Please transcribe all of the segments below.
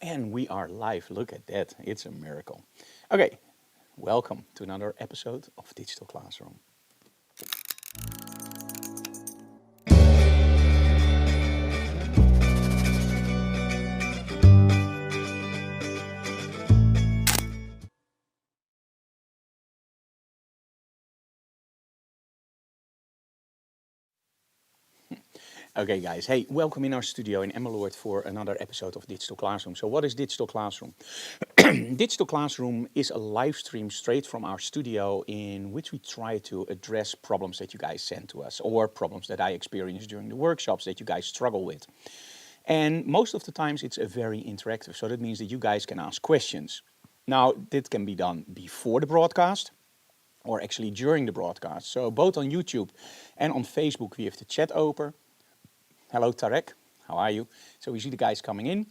And we are live. Look at that. It's a miracle. Okay, welcome to another episode of Digital Classroom. Okay guys, hey, welcome in our studio in Emmeloord for another episode of Digital Classroom. So what is Digital Classroom? Digital Classroom is a live stream straight from our studio in which we try to address problems that you guys send to us or problems that I experienced during the workshops that you guys struggle with. And most of the times it's a very interactive, so that means that you guys can ask questions. Now, that can be done before the broadcast or actually during the broadcast. So both on YouTube and on Facebook we have the chat open. Hello Tarek, how are you? So we see the guys coming in.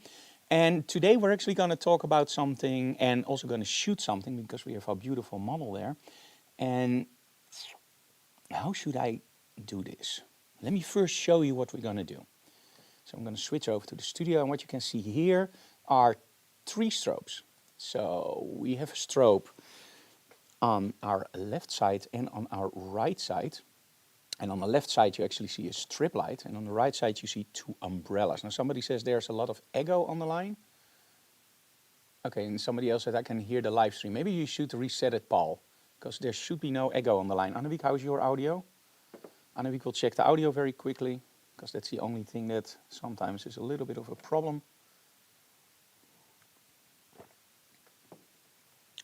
And today we're actually going to talk about something and also going to shoot something because we have our beautiful model there. And how should I do this? Let me first show you what we're going to do. So I'm going to switch over to the studio, and what you can see here are three strobes. So we have a strobe on our left side and on our right side. And on the left side you actually see a strip light, and on the right side you see two umbrellas. Now somebody says there's a lot of echo on the line. Okay, and somebody else said I can hear the live stream. Maybe you should reset it, Paul, because there should be no echo on the line. Annemiek, how's your audio? Annemiek will check the audio very quickly, because that's the only thing that sometimes is a little bit of a problem.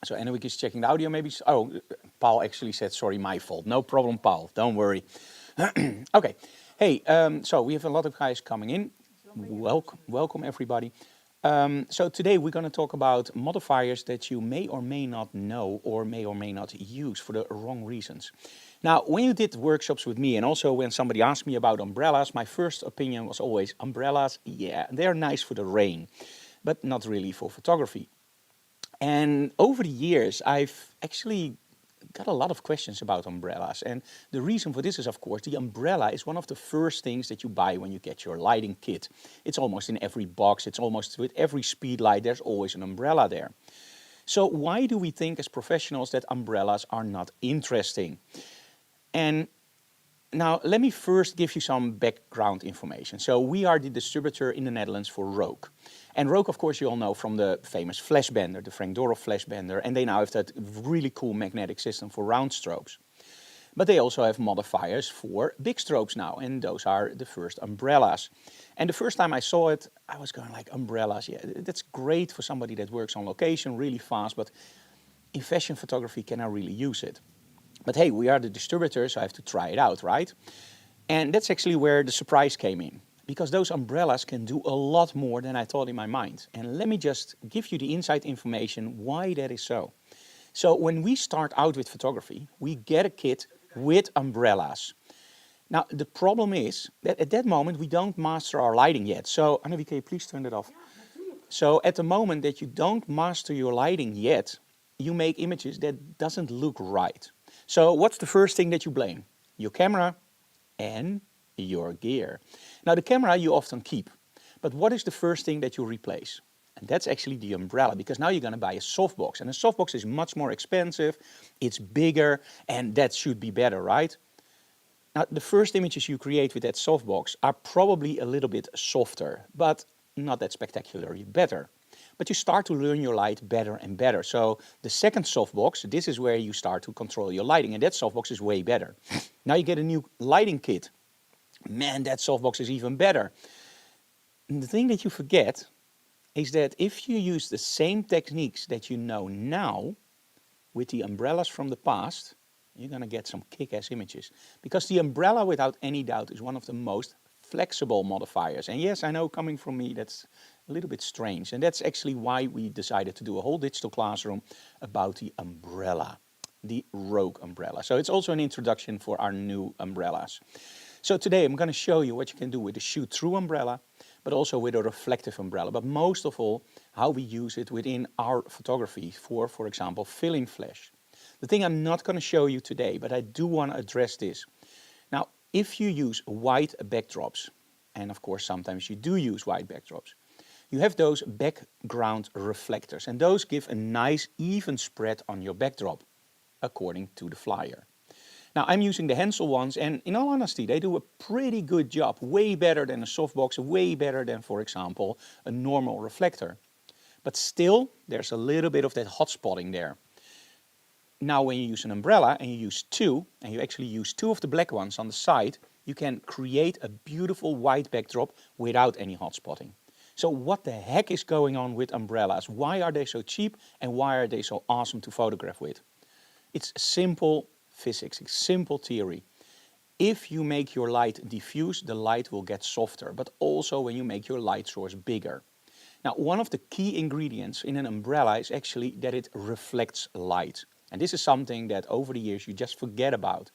So Annemiek is checking the audio maybe. Oh, Paul actually said, sorry, my fault. No problem, Paul. Don't worry. Okay. Hey, so we have a lot of guys coming in. Welcome everybody. So today we're going to talk about modifiers that you may or may not know or may not use for the wrong reasons. Now, when you did workshops with me and also when somebody asked me about umbrellas, my first opinion was always umbrellas, yeah, they're nice for the rain, but not really for photography. And over the years, I've actually got a lot of questions about umbrellas. And the reason for this is, of course, the umbrella is one of the first things that you buy when you get your lighting kit. It's almost in every box. It's almost with every speed light. There's always an umbrella there. So why do we think as professionals that umbrellas are not interesting? And now let me first give you some background information. So we are the distributor in the Netherlands for Rogue. And Rogue, of course, you all know from the famous flash bender, the Frank Dorov flash bender, and they now have that really cool magnetic system for round strobes. But they also have modifiers for big strobes now, and those are the first umbrellas. And the first time I saw it, I was going like, umbrellas, yeah, that's great for somebody that works on location really fast, but in fashion photography, can I really use it? But hey, we are the distributor, so I have to try it out, right? And that's actually where the surprise came in, because those umbrellas can do a lot more than I thought in my mind. And let me just give you the inside information why that is so. So when we start out with photography, we get a kit with umbrellas. Now the problem is that at that moment we don't master our lighting yet. So Annemiek, can you please turn it off? So at the moment that you don't master your lighting yet, you make images that doesn't look right. So what's the first thing that you blame? Your camera and your gear. Now the camera you often keep, but what is the first thing that you replace? And that's actually the umbrella, because now you're going to buy a softbox, and a softbox is much more expensive, it's bigger, and that should be better, right? Now the first images you create with that softbox are probably a little bit softer, but not that spectacularly better. But you start to learn your light better and better. So the second softbox, this is where you start to control your lighting, and that softbox is way better. Now you get a new lighting kit. Man, that softbox is even better. And the thing that you forget is that if you use the same techniques that you know now with the umbrellas from the past, you're going to get some kick-ass images. Because the umbrella, without any doubt, is one of the most flexible modifiers. And yes, I know, coming from me, that's a little bit strange. And that's actually why we decided to do a whole digital classroom about the umbrella, the Rogue umbrella. So it's also an introduction for our new umbrellas. So today I'm going to show you what you can do with the shoot-through umbrella, but also with a reflective umbrella. But most of all, how we use it within our photography for example, filling flash. The thing I'm not going to show you today, but I do want to address this. Now, if you use white backdrops, and of course sometimes you do use white backdrops, you have those background reflectors, and those give a nice even spread on your backdrop, according to the flyer. Now I'm using the Hensel ones, and in all honesty they do a pretty good job, way better than a softbox, way better than, for example, a normal reflector. But still there's a little bit of that hot spotting there. Now when you use an umbrella and you use two, and you actually use two of the black ones on the side, you can create a beautiful white backdrop without any hot spotting. So what the heck is going on with umbrellas? Why are they so cheap and why are they so awesome to photograph with? It's simple physics, it's simple theory. If you make your light diffuse, the light will get softer, but also when you make your light source bigger. Now, one of the key ingredients in an umbrella is actually that it reflects light. And this is something that over the years you just forget about.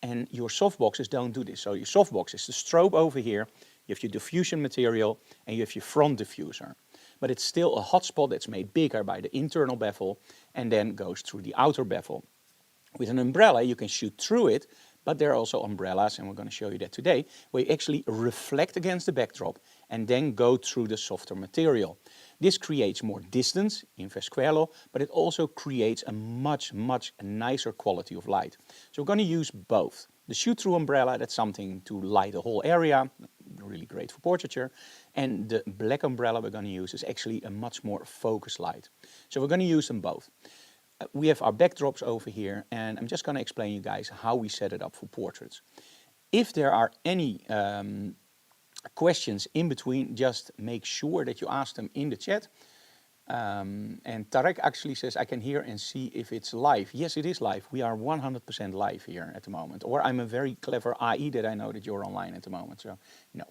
And your softboxes don't do this. So your softbox is the strobe over here, you have your diffusion material, and you have your front diffuser. But it's still a hot spot that's made bigger by the internal bevel and then goes through the outer bevel. With an umbrella you can shoot through it, but there are also umbrellas, and we're going to show you that today, where you actually reflect against the backdrop and then go through the softer material. This creates more distance, inverse square law, but it also creates a much nicer quality of light. So we're going to use both. The shoot-through umbrella, that's something to light the whole area, really great for portraiture. And the black umbrella we're going to use is actually a much more focused light. So we're going to use them both. We have our backdrops over here, and I'm just going to explain you guys how we set it up for portraits. If there are any questions in between, just make sure that you ask them in the chat. And Tarek actually says, I can hear and see if it's live. Yes, it is live. We are 100% live here at the moment. Or I'm a very clever AI that I know that you're online at the moment. So, no.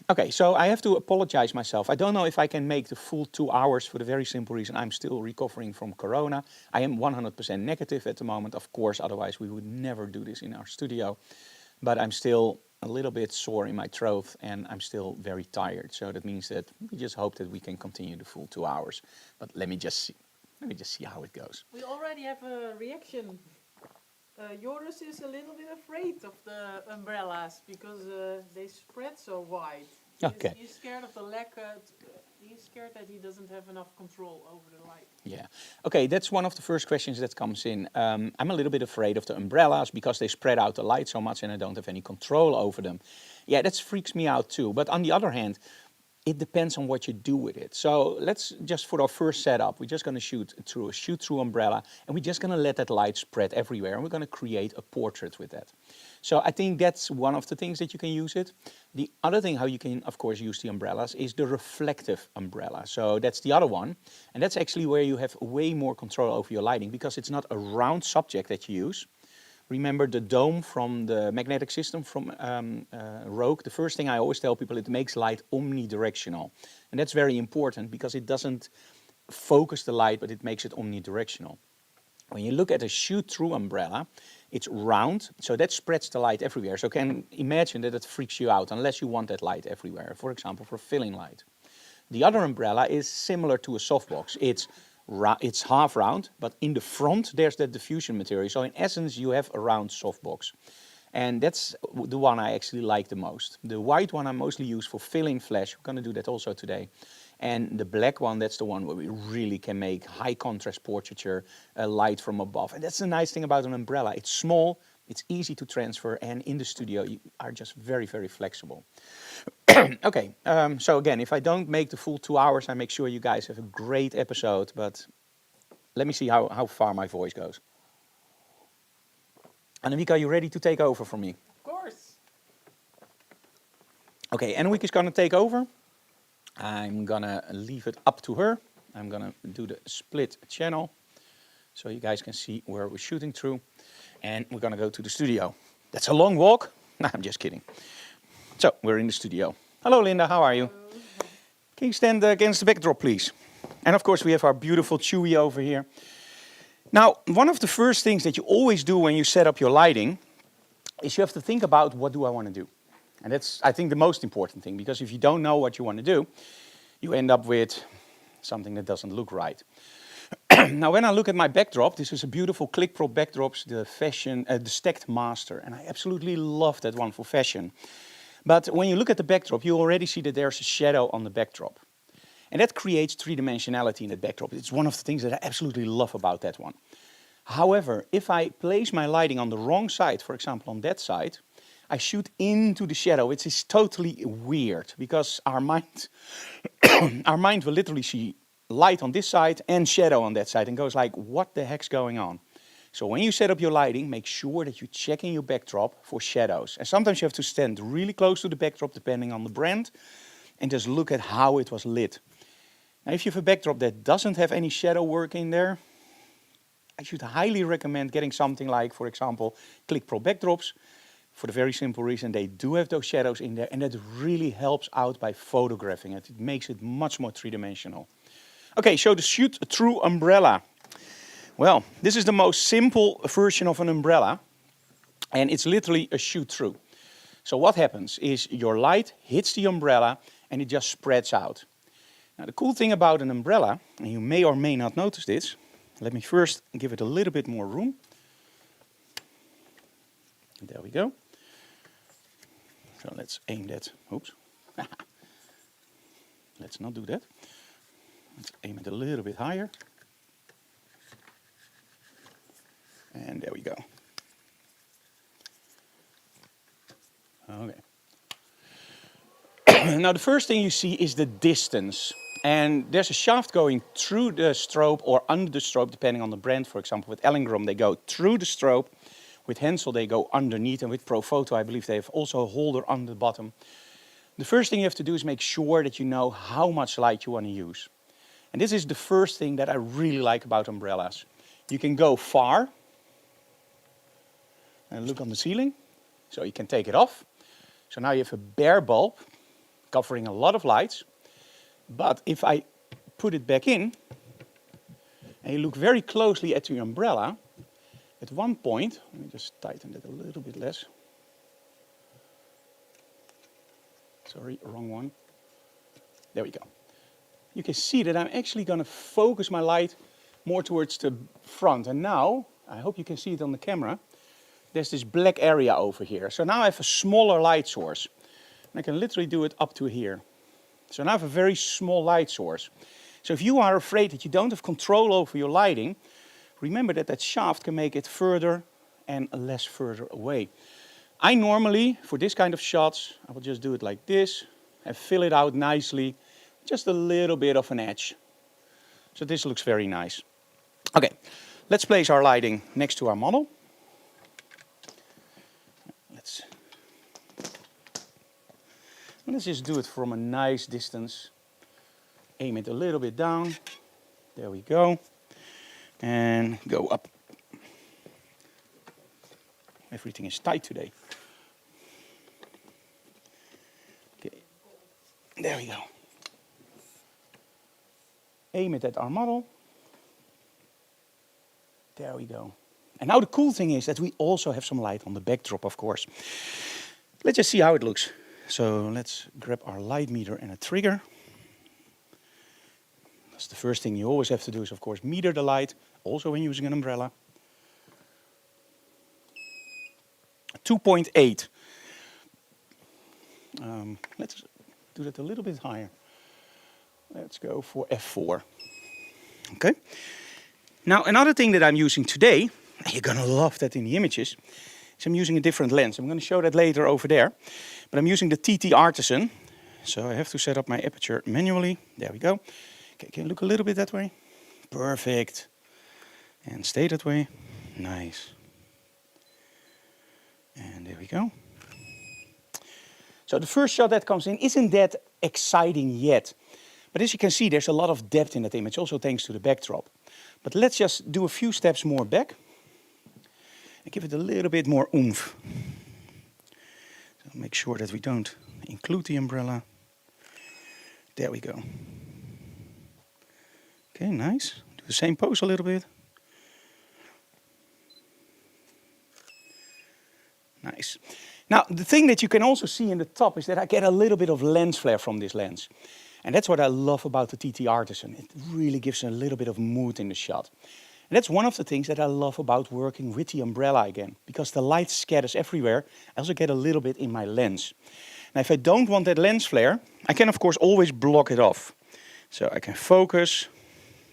Okay, so I have to apologize myself. I don't know if I can make the full 2 hours for the very simple reason I'm still recovering from Corona. I am 100% negative at the moment, of course, otherwise we would never do this in our studio. But I'm still a little bit sore in my throat and I'm still very tired. So that means that we just hope that we can continue the full 2 hours. But let me just see how it goes. We already have a reaction. Joris is a little bit afraid of the umbrellas because they spread so wide. Okay. He's scared of the lack. He's scared that he doesn't have enough control over the light. Yeah. Okay, that's one of the first questions that comes in. I'm a little bit afraid of the umbrellas because they spread out the light so much and I don't have any control over them. Yeah, that freaks me out too. But on the other hand, it depends on what you do with it. So let's just, for our first setup, we're just going to shoot through a shoot-through umbrella and we're just going to let that light spread everywhere and we're going to create a portrait with that. So I think that's one of the things that you can use it. The other thing how you can, of course, use the umbrellas is the reflective umbrella. So that's the other one. And that's actually where you have way more control over your lighting because it's not a round subject that you use. Remember the dome from the magnetic system from Rogue? The first thing I always tell people, it makes light omnidirectional. And that's very important because it doesn't focus the light, but it makes it omnidirectional. When you look at a shoot-through umbrella, it's round, so that spreads the light everywhere. So you can imagine that it freaks you out unless you want that light everywhere, for example, for filling light. The other umbrella is similar to a softbox. It's half round, but in the front there's that diffusion material. So in essence you have a round softbox. And that's the one I actually like the most. The white one I mostly use for filling flash. We're going to do that also today. And the black one, that's the one where we really can make high contrast portraiture, light from above. And that's the nice thing about an umbrella. It's small, it's easy to transfer, and in the studio you are just very flexible. Okay, so again, if I don't make the full 2 hours, I make sure you guys have a great episode, but let me see how far my voice goes. Annemieke, are you ready to take over from me? Of course. Okay, Annemieke is going to take over. I'm going to leave it up to her. I'm going to do the split channel so you guys can see where we're shooting through. And we're going to go to the studio. That's a long walk. No, I'm just kidding. So, we're in the studio. Hello, Linda. How are you? Hello. Can you stand against the backdrop, please? And of course, we have our beautiful Chewy over here. Now, one of the first things that you always do when you set up your lighting is you have to think about, what do I want to do? And that's, I think, the most important thing, because if you don't know what you want to do, you end up with something that doesn't look right. Now, when I look at my backdrop, this is a beautiful click-prop backdrops, the Fashion, the Stacked Master, and I absolutely love that one for fashion. But when you look at the backdrop, you already see that there's a shadow on the backdrop. And that creates three-dimensionality in the backdrop. It's one of the things that I absolutely love about that one. However, if I place my lighting on the wrong side, for example on that side, I shoot into the shadow. It is totally weird because our mind, our mind will literally see light on this side and shadow on that side and goes like, what the heck's going on? So when you set up your lighting, make sure that you check in your backdrop for shadows. And sometimes you have to stand really close to the backdrop depending on the brand and just look at how it was lit. Now if you have a backdrop that doesn't have any shadow work in there, I should highly recommend getting something like, for example, Click Pro backdrops. For the very simple reason they do have those shadows in there, and that really helps out by photographing it. It makes it much more three-dimensional. Okay, so the shoot-through umbrella. Well, this is the most simple version of an umbrella, and it's literally a shoot-through. So what happens is your light hits the umbrella and it just spreads out. Now the cool thing about an umbrella, and you may or may not notice this, let me first give it a little bit more room. There we go. So let's aim that. Oops. Let's not do that. Let's aim it a little bit higher. And there we go. Okay. Now the first thing you see is the distance. And there's a shaft going through the strobe or under the strobe, depending on the brand. For example, with Ellingram, they go through the strobe. With Hensel, they go underneath. And with Profoto, I believe they have also a holder on the bottom. The first thing you have to do is make sure that you know how much light you want to use. And this is the first thing that I really like about umbrellas. You can go far and look on the ceiling. So you can take it off. So now you have a bare bulb covering a lot of lights. But if I put it back in, and you look very closely at your umbrella, at one point, let me just tighten that a little bit less. Sorry, wrong one. There we go. You can see that I'm actually going to focus my light more towards the front. And now, I hope you can see it on the camera, there's this black area over here. So now I have a smaller light source. And I can literally do it up to here. So now I have a very small light source. So if you are afraid that you don't have control over your lighting, remember that that shaft can make it further and less further away. I normally, for this kind of shots, I will just do it like this and fill it out nicely, just a little bit of an edge. So this looks very nice. Okay, let's place our lighting next to our model. Let's just do it from a nice distance. Aim it a little bit down. There we go. And go up. Everything is tight today. Okay. There we go. Aim it at our model. There we go. And now the cool thing is that we also have some light on the backdrop, of course. Let's just see how it looks. So let's grab our light meter and a trigger. That's the first thing you always have to do is, of course, meter the light, also when using an umbrella. 2.8. Let's do that a little bit higher. Let's go for f4. Okay. Now another thing that I'm using today, and you're going to love that in the images, is I'm using a different lens. I'm going to show that later over there. But I'm using the TT Artisan. So I have to set up my aperture manually. There we go. Okay, can you look a little bit that way? Perfect. And stay that way. Nice. And there we go. So the first shot that comes in isn't that exciting yet. But as you can see, there's a lot of depth in that image, also thanks to the backdrop. But let's just do a few steps more back. And give it a little bit more oomph. So make sure that we don't include the umbrella. There we go. Okay, nice. Do the same pose a little bit. Nice. Now, the thing that you can also see in the top is that I get a little bit of lens flare from this lens. And that's what I love about the TT Artisan. It really gives a little bit of mood in the shot. And that's one of the things that I love about working with the umbrella again. Because the light scatters everywhere, I also get a little bit in my lens. Now if I don't want that lens flare, I can of course always block it off. So I can focus,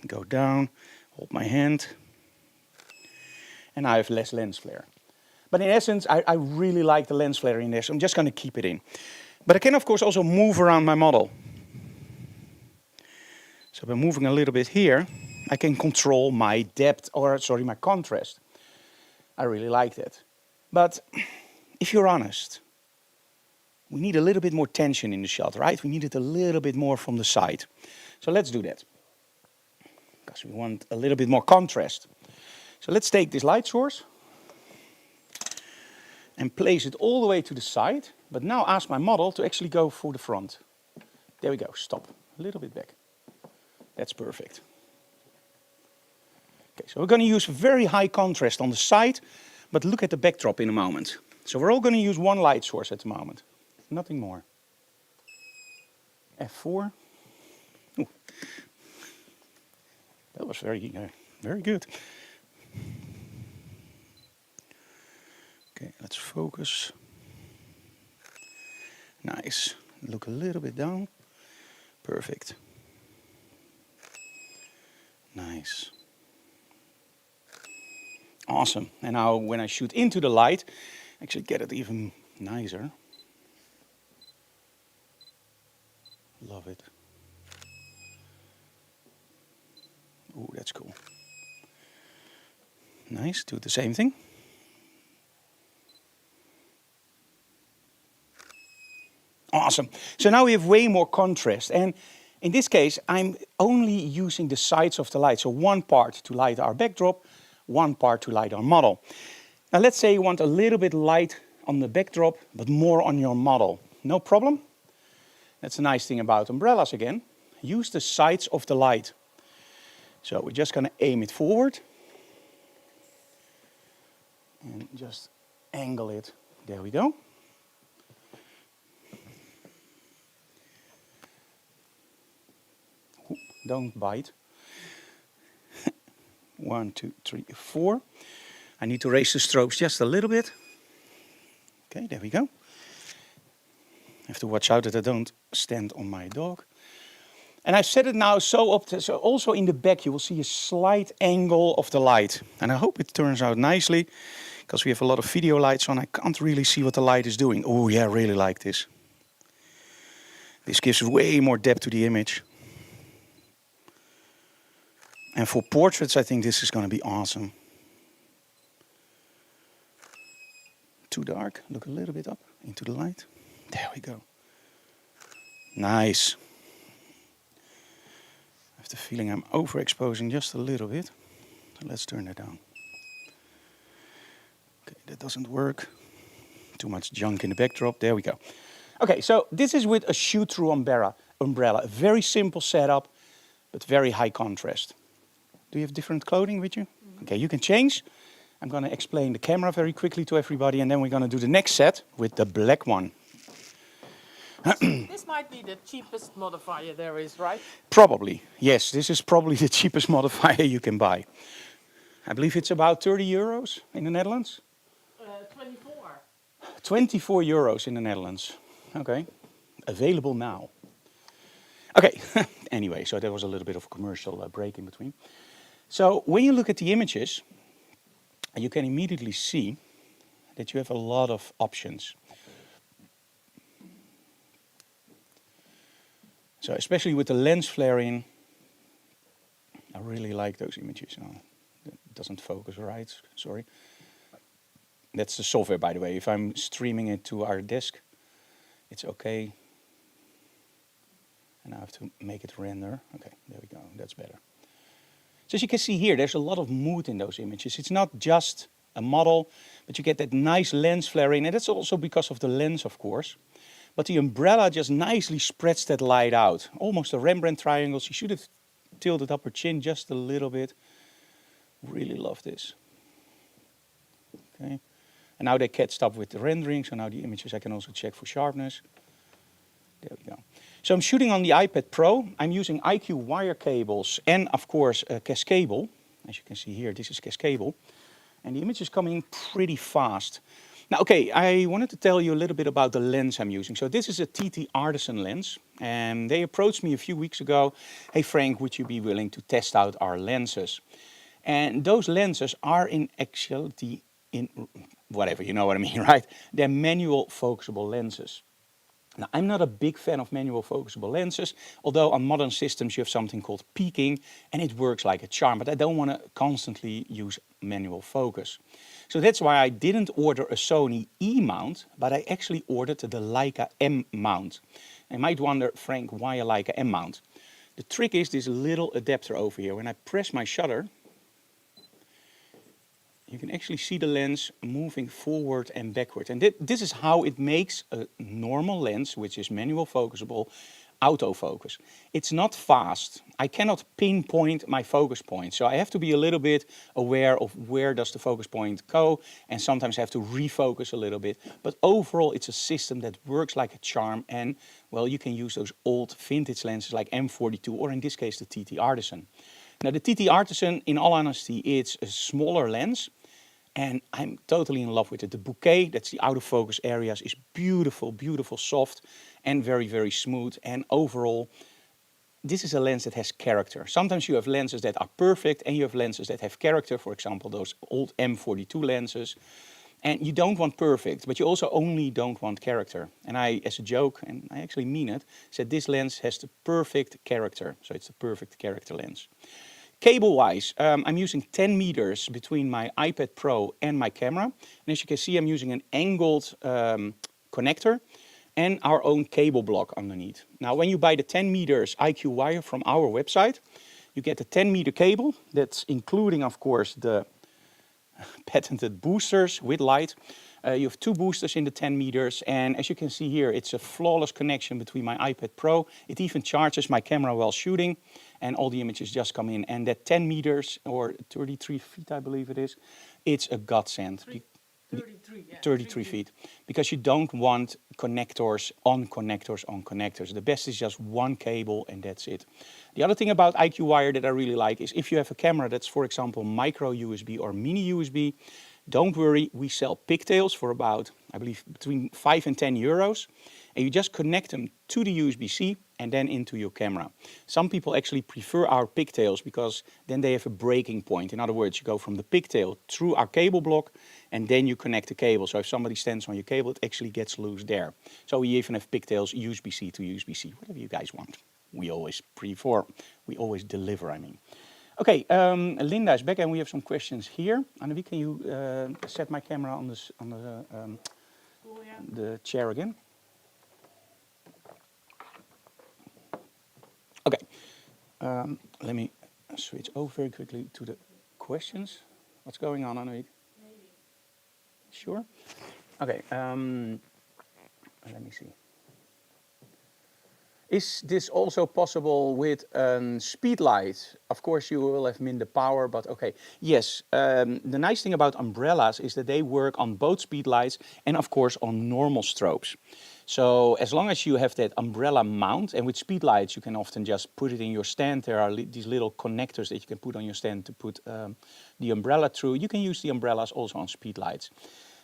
go down, hold my hand, and I have less lens flare. But in essence, I really like the lens flare in there, so I'm just going to keep it in. But I can of course also move around my model. So by moving a little bit here, I can control my depth, or sorry, my contrast. I really like that. But if you're honest, we need a little bit more tension in the shot, right? We need it a little bit more from the side. So let's do that. Because we want a little bit more contrast. So let's take this light source and place it all the way to the side. But now ask my model to actually go for the front. There we go, stop. A little bit back. That's perfect. Okay, so we're going to use very high contrast on the side, but look at the backdrop in a moment. So we're all going to use one light source at the moment. Nothing more. F4. Ooh. That was very good. Okay, let's focus. Nice. Look a little bit down. Perfect. Nice. Awesome. And now when I shoot into the light, I actually get it even nicer. Love it. Ooh, that's cool. Nice. Do the same thing. Awesome. So now we have way more contrast. And in this case, I'm only using the sides of the light. So one part to light our backdrop, one part to light our model. Now let's say you want a little bit light on the backdrop, but more on your model. No problem. That's the nice thing about umbrellas again. Use the sides of the light. So we're just going to aim it forward. And just angle it. There we go. Don't bite. 1, 2, 3, 4. I need to raise the strobes just a little bit. Okay, there we go. I have to watch out that I don't stand on my dog. And I've set it now so up so also in the back you will see a slight angle of the light. And I hope it turns out nicely, because we have a lot of video lights on. I can't really see what the light is doing. Oh yeah, I really like this. This gives way more depth to the image. And for portraits, I think this is going to be awesome. Too dark. Look a little bit up into the light. There we go. Nice. I have the feeling I'm overexposing just a little bit. So let's turn that down. Okay, that doesn't work. Too much junk in the backdrop. There we go. Okay, so this is with a shoot-through umbrella. A very simple setup, but very high contrast. Do you have different clothing with you? Mm-hmm. Okay, you can change. I'm going to explain the camera very quickly to everybody, and then we're going to do the next set with the black one. This might be the cheapest modifier there is, right? Probably, yes. This is probably the cheapest modifier you can buy. I believe it's about 30 euros in the Netherlands. 24. 24 euros in the Netherlands. Okay, available now. Okay, anyway, so there was a little bit of a commercial break in between. So when you look at the images, you can immediately see that you have a lot of options. So especially with the lens flaring, I really like those images. Oh, it doesn't focus right, sorry. That's the software, by the way. If I'm streaming it to our desk, it's okay. And I have to make it render. Okay, there we go, that's better. So as you can see here, there's a lot of mood in those images. It's not just a model, but you get that nice lens flaring, and that's also because of the lens, of course. But the umbrella just nicely spreads that light out. Almost a Rembrandt triangle. She should have tilted up her chin just a little bit. Really love this. Okay. And now they catched up with the rendering, so now the images I can also check for sharpness. There we go. So I'm shooting on the iPad Pro. I'm using IQ wire cables and, of course, Cascable. As you can see here, this is Cascable. And the image is coming pretty fast. Now, okay, I wanted to tell you a little bit about the lens I'm using. So this is a TT Artisan lens, and they approached me a few weeks ago. Hey Frank, would you be willing to test out our lenses? And those lenses are in actuality, in whatever, you know what I mean, right? They're manual focusable lenses. Now, I'm not a big fan of manual focusable lenses, although on modern systems you have something called peaking, and it works like a charm, but I don't want to constantly use manual focus. So that's why I didn't order a Sony E mount, but I actually ordered the Leica M mount. You might wonder, Frank, why a Leica M mount? The trick is this little adapter over here. When I press my shutter, you can actually see the lens moving forward and backward. And this is how it makes a normal lens, which is manual focusable, autofocus. It's not fast. I cannot pinpoint my focus point. So I have to be a little bit aware of where does the focus point go. And sometimes I have to refocus a little bit. But overall, it's a system that works like a charm. And well, you can use those old vintage lenses like M42, or in this case, the TT Artisan. Now the TT Artisan, in all honesty, it's a smaller lens. And I'm totally in love with it. The bouquet, that's the out of focus areas, is beautiful, beautiful, soft, and very, very smooth. And overall, this is a lens that has character. Sometimes you have lenses that are perfect, and you have lenses that have character. For example, those old M42 lenses. And you don't want perfect, but you also only don't want character. And I, as a joke, and I actually mean it, said this lens has the perfect character. So it's the perfect character lens. Cable-wise, I'm using 10 meters between my iPad Pro and my camera. And as you can see, I'm using an angled connector and our own cable block underneath. Now, when you buy the 10 meters IQ wire from our website, you get a 10-meter cable. That's including, of course, the patented boosters with light. You have two boosters in the 10 meters, and as you can see here, it's a flawless connection between my iPad Pro. It even charges my camera while shooting, and all the images just come in. And that 10 meters, or 33 feet I believe it is, it's a godsend. 33, yeah. 33 feet. Because you don't want connectors on connectors on connectors. The best is just one cable and that's it. The other thing about IQ Wire that I really like is if you have a camera that's, for example, micro USB or mini USB, don't worry, we sell pigtails for about, I believe, between 5 and 10 euros. And you just connect them to the USB-C and then into your camera. Some people actually prefer our pigtails because then they have a breaking point. In other words, you go from the pigtail through our cable block and then you connect the cable. So if somebody stands on your cable, it actually gets loose there. So we even have pigtails USB-C to USB-C, whatever you guys want. We always deliver, I mean. Okay, Linda is back and we have some questions here. Annelie, can you set my camera on the chair again? Okay, let me switch over very quickly to the questions. What's going on, Annelie? Maybe. Sure? Okay, let me see. Is this also possible with a speed light? Of course, you will have minder power, but okay. Yes, the nice thing about umbrellas is that they work on both speed lights and of course on normal strobes. So as long as you have that umbrella mount, and with speed lights you can often just put it in your stand. There are these little connectors that you can put on your stand to put the umbrella through. You can use the umbrellas also on speed lights.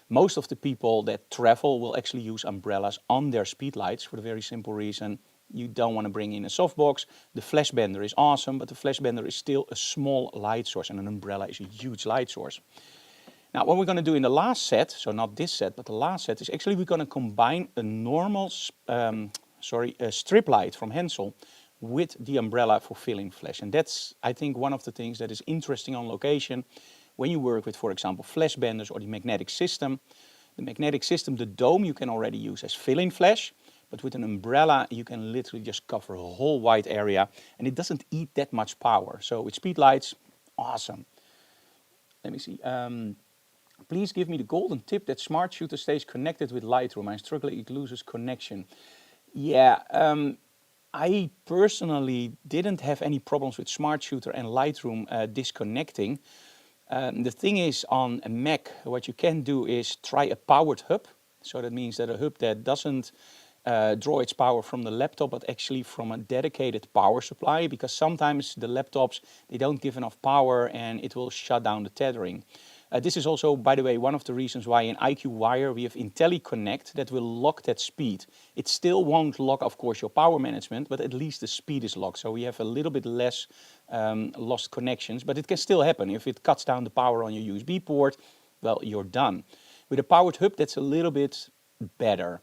Most of the people that travel will actually use umbrellas on their speed lights for the very simple reason you don't want to bring in a softbox. The flash bender is awesome, but the flash bender is still a small light source and an umbrella is a huge light source. Now what we're going to do in the last set, so not this set, but the last set, is actually we're going to combine a normal a strip light from Hensel with the umbrella for filling flash. And that's, I think, one of the things that is interesting on location when you work with, for example, flash benders or the magnetic system. The magnetic system, the dome, you can already use as fill-in flash. But with an umbrella, you can literally just cover a whole wide area and it doesn't eat that much power. So with speed lights, awesome. Let me see. Please give me the golden tip that Smart Shooter stays connected with Lightroom. I'm struggling, it loses connection. Yeah, I personally didn't have any problems with Smart Shooter and Lightroom disconnecting. The thing is, on a Mac, what you can do is try a powered hub. So that means that a hub that doesn't draw its power from the laptop, but actually from a dedicated power supply, because sometimes the laptops, they don't give enough power and it will shut down the tethering. This is also, by the way, one of the reasons why in IQ Wire we have IntelliConnect that will lock that speed. It still won't lock, of course, your power management, but at least the speed is locked. So we have a little bit less lost connections, but it can still happen. If it cuts down the power on your USB port, well, you're done. With a powered hub, that's a little bit better.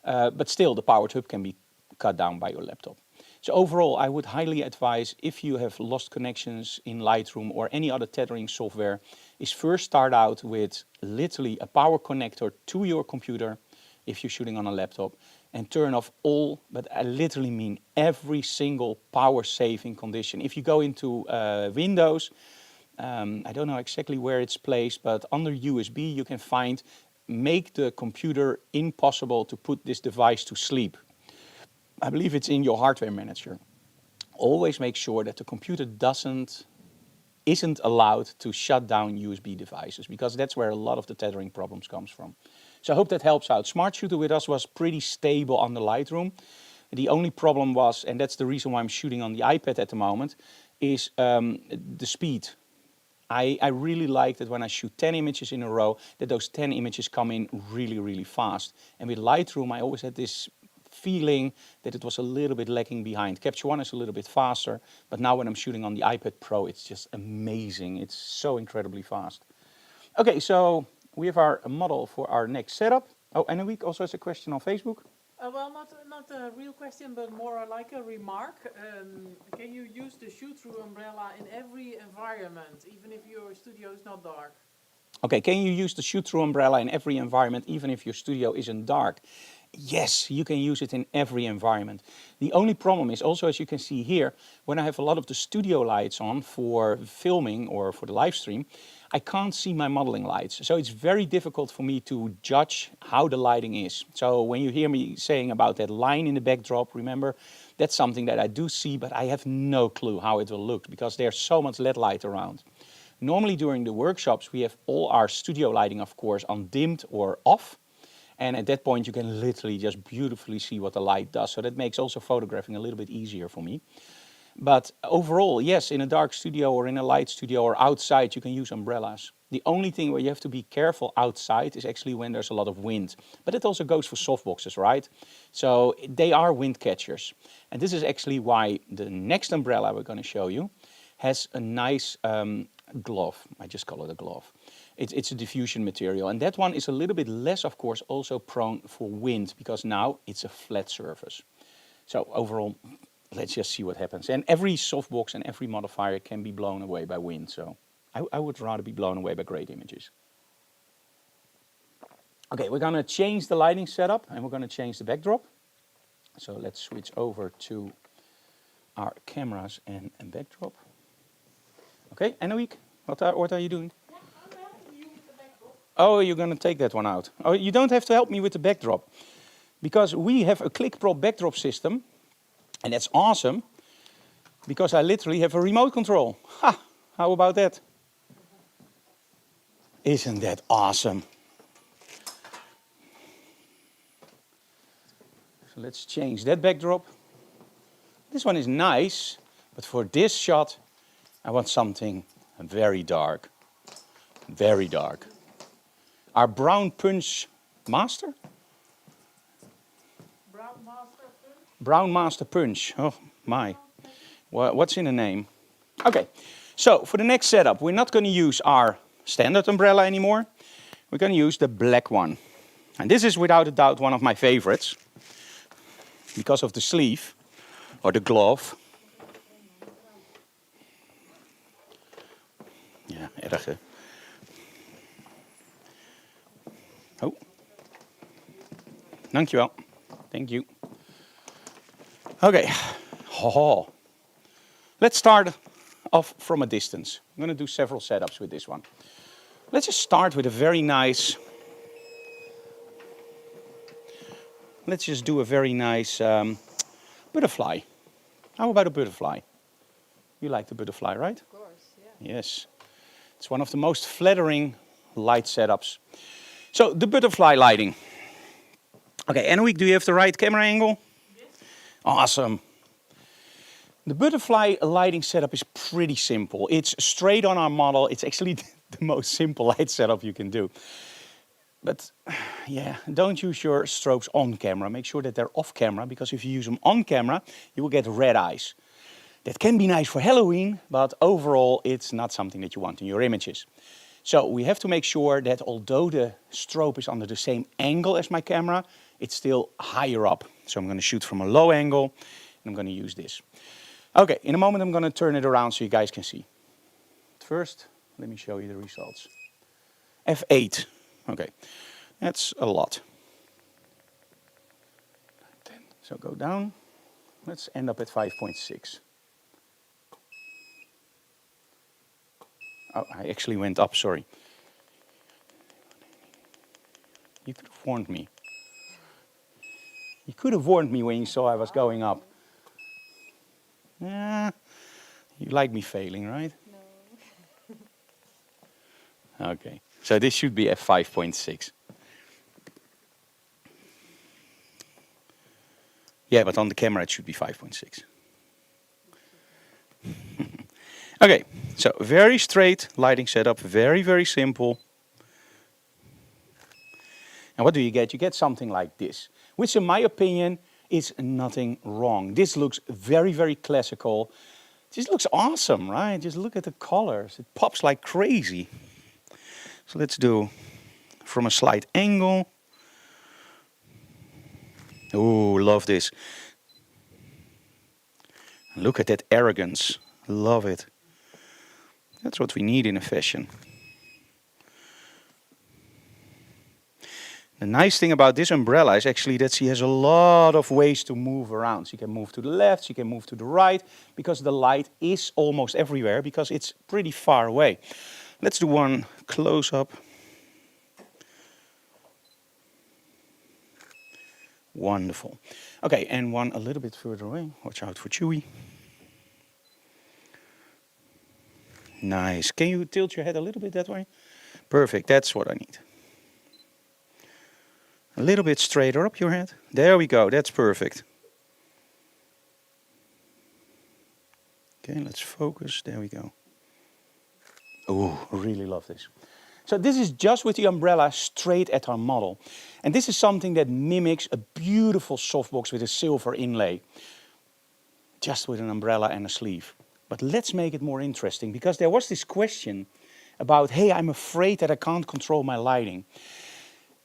But still, the powered hub can be cut down by your laptop. So overall, I would highly advise, if you have lost connections in Lightroom or any other tethering software, is first start out with literally a power connector to your computer, if you're shooting on a laptop, and turn off all, but I literally mean every single power saving condition. If you go into Windows, I don't know exactly where it's placed, but under USB you can find make the computer impossible to put this device to sleep. I believe it's in your hardware manager. Always make sure that the computer isn't allowed to shut down USB devices, because that's where a lot of the tethering problems comes from. So I hope that helps out. Smart Shooter with us was pretty stable on the Lightroom. The only problem was, and that's the reason why I'm shooting on the iPad at the moment, is the speed. I really like that when I shoot 10 images in a row, that those 10 images come in really, really fast. And with Lightroom, I always had this feeling that it was a little bit lagging behind. Capture One is a little bit faster, but now when I'm shooting on the iPad Pro, it's just amazing. It's so incredibly fast. Okay, so we have our model for our next setup. Oh, and a week also has a question on Facebook. Well, not a real question, but more like a remark. Can you use the shoot-through umbrella in every environment, even if your studio is not dark? Okay, can you use the shoot-through umbrella in every environment, even if your studio isn't dark? Yes, you can use it in every environment. The only problem is also, as you can see here, when I have a lot of the studio lights on for filming or for the live stream, I can't see my modeling lights. So it's very difficult for me to judge how the lighting is. So when you hear me saying about that line in the backdrop, remember, that's something that I do see, but I have no clue how it will look because there's so much LED light around. Normally during the workshops, we have all our studio lighting, of course, on dimmed or off. And at that point, you can literally just beautifully see what the light does. So that makes also photographing a little bit easier for me. But overall, yes, in a dark studio or in a light studio or outside, you can use umbrellas. The only thing where you have to be careful outside is actually when there's a lot of wind. But it also goes for softboxes, right? So they are wind catchers. And this is actually why the next umbrella we're going to show you has a nice glove. I just call it a glove. It's a diffusion material, and that one is a little bit less, of course, also prone for wind, because now it's a flat surface. So overall, let's just see what happens. And every softbox and every modifier can be blown away by wind, so I would rather be blown away by great images. Okay, we're going to change the lighting setup, and we're going to change the backdrop. So let's switch over to our cameras and backdrop. Okay, Anouk, what are you doing? Oh, you're going to take that one out. Oh, you don't have to help me with the backdrop, because we have a click prop backdrop system, and that's awesome, because I literally have a remote control. Ha! How about that? Isn't that awesome? So let's change that backdrop. This one is nice, but for this shot, I want something very dark. Very dark. Our brown punch master? Brown master punch? Brown master punch. Oh my. What's in the name? Okay, so for the next setup, we're not going to use our standard umbrella anymore. We're going to use the black one. And this is without a doubt one of my favorites, because of the sleeve or the glove. Ja, erg hè. Oh. Dankjewel. Thank you. Okay. Oh. Let's start off from a distance. I'm going to do several setups with this one. Let's just start with a very nice... Let's just do a very nice butterfly. How about a butterfly? You like the butterfly, right? Of course, yeah. Yes. It's one of the most flattering light setups. So, the butterfly lighting. Okay, Anouk, do you have the right camera angle? Yes. Awesome. The butterfly lighting setup is pretty simple. It's straight on our model. It's actually the most simple light setup you can do. But yeah, don't use your strobes on camera. Make sure that they're off camera, because if you use them on camera, you will get red eyes. That can be nice for Halloween, but overall it's not something that you want in your images. So we have to make sure that although the strobe is under the same angle as my camera, it's still higher up. So I'm going to shoot from a low angle, and I'm going to use this. Okay, in a moment I'm going to turn it around so you guys can see. First, let me show you the results. F8. Okay, that's a lot. So go down. Let's end up at 5.6. Oh, I actually went up, sorry. You could have warned me. You could have warned me when you saw I was going up. Yeah, you like me failing, right? No. Okay, so this should be at 5.6. Yeah, but on the camera it should be 5.6. Okay, so very straight lighting setup, very, very simple. And what do you get? You get something like this, which in my opinion is nothing wrong. This looks very, very classical. This looks awesome, right? Just look at the colors. It pops like crazy. So let's do from a slight angle. Oh, love this. Look at that arrogance. Love it. That's what we need in a fashion. The nice thing about this umbrella is actually that she has a lot of ways to move around. She can move to the left, she can move to the right, because the light is almost everywhere, because it's pretty far away. Let's do one close up. Wonderful. Okay, and one a little bit further away. Watch out for Chewy. Nice. Can you tilt your head a little bit that way? Perfect, that's what I need. A little bit straighter up your head. There we go, that's perfect. Okay, let's focus. There we go. Oh, I really love this. So this is just with the umbrella straight at our model. And this is something that mimics a beautiful softbox with a silver inlay. Just with an umbrella and a sleeve. But let's make it more interesting, because there was this question about, hey, I'm afraid that I can't control my lighting.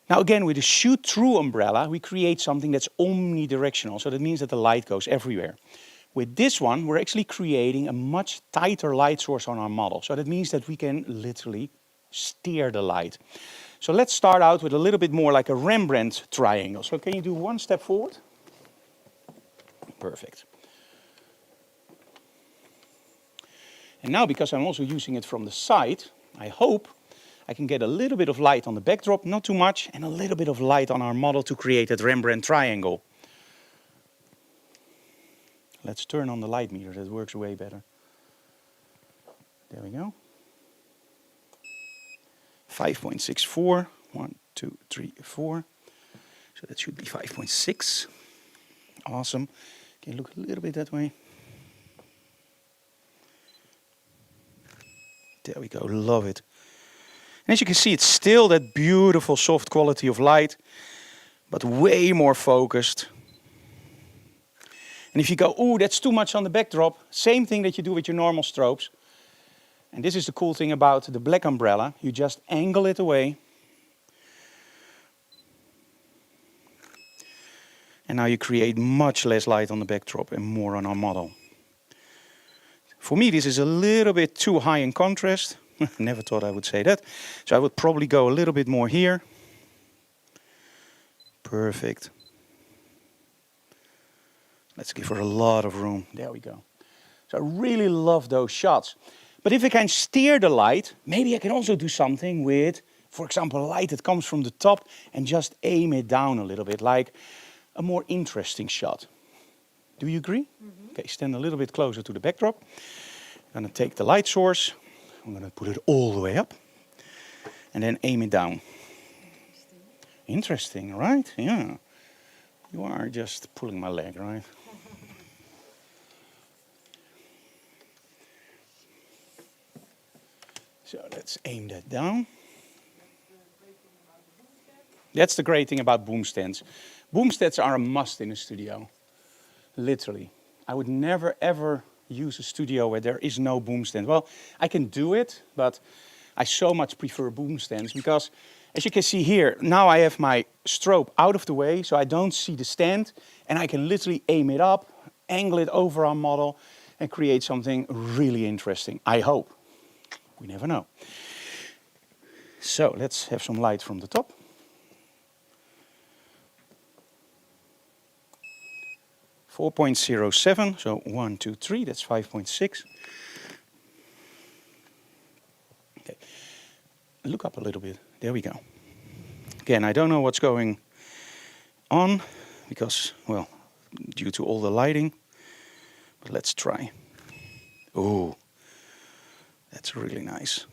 Now again, with a shoot-through umbrella, we create something that's omnidirectional. So that means that the light goes everywhere. With this one, we're actually creating a much tighter light source on our model. So that means that we can literally steer the light. So let's start out with a little bit more like a Rembrandt triangle. So can you do one step forward? Perfect. And now, because I'm also using it from the side, I hope I can get a little bit of light on the backdrop, not too much, and a little bit of light on our model to create that Rembrandt triangle. Let's turn on the light meter, that works way better. There we go. 5.64, 1, 2, 3, 4. So that should be 5.6. Awesome. Can you look a little bit that way? There we go, love it. And as you can see, it's still that beautiful soft quality of light, but way more focused. And if you go, oh, that's too much on the backdrop, same thing that you do with your normal strobes. And this is the cool thing about the black umbrella. You just angle it away. And now you create much less light on the backdrop and more on our model. For me, this is a little bit too high in contrast. Never thought I would say that. So I would probably go a little bit more here. Perfect. Let's give her a lot of room. There we go. So I really love those shots. But if I can steer the light, maybe I can also do something with, for example, light that comes from the top and just aim it down a little bit, like a more interesting shot. Do you agree? Mm-hmm. Okay, stand a little bit closer to the backdrop. I'm going to take the light source. I'm going to put it all the way up. And then aim it down. Interesting, right? Yeah. You are just pulling my leg, right? So let's aim that down. That's the great thing about boom stands. Boom stands are a must in a studio, literally. I would never ever use a studio where there is no boom stand. Well, I can do it, but I so much prefer boom stands because, as you can see here, now I have my strobe out of the way, so I don't see the stand, and I can literally aim it up, angle it over our model, and create something really interesting. I hope. We never know. So let's have some light from the top. .07, so 1, 2, 3, that's 5.6. Okay, look up a little bit. There we go. Again, I don't know what's going on because, well, due to all the lighting, but let's try. Oh, that's really nice.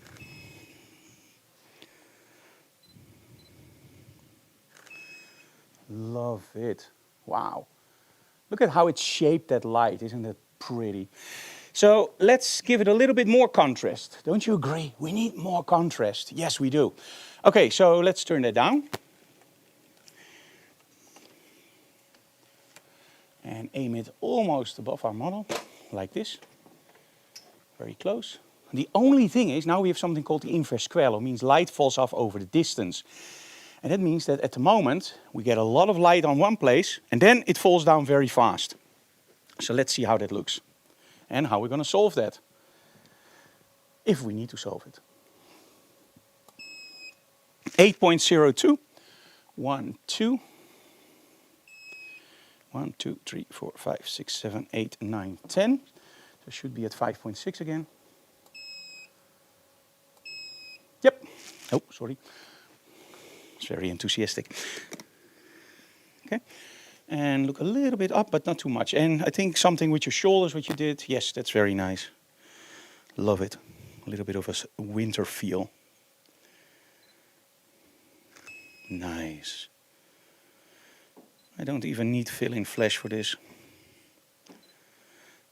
Love it. Wow. Look at how it shaped that light. Isn't that pretty? So let's give it a little bit more contrast. Don't you agree? We need more contrast. Yes, we do. Okay, so let's turn that down. And aim it almost above our model, like this. Very close. The only thing is, now we have something called the inverse square law. It means light falls off over the distance. And that means that at the moment, we get a lot of light on one place, and then it falls down very fast. So let's see how that looks, and how we're going to solve that, if we need to solve it. 8.02, 1, 2, 1, 2, 3, 4, 5, 6, 7, 8, 9, 10. So it should be at 5.6 again. Yep. Oh, sorry. It's very enthusiastic. Okay. And look a little bit up, but not too much. And I think something with your shoulders, what you did, yes, that's very nice. Love it. A little bit of a winter feel. Nice. I don't even need fill-in flash for this.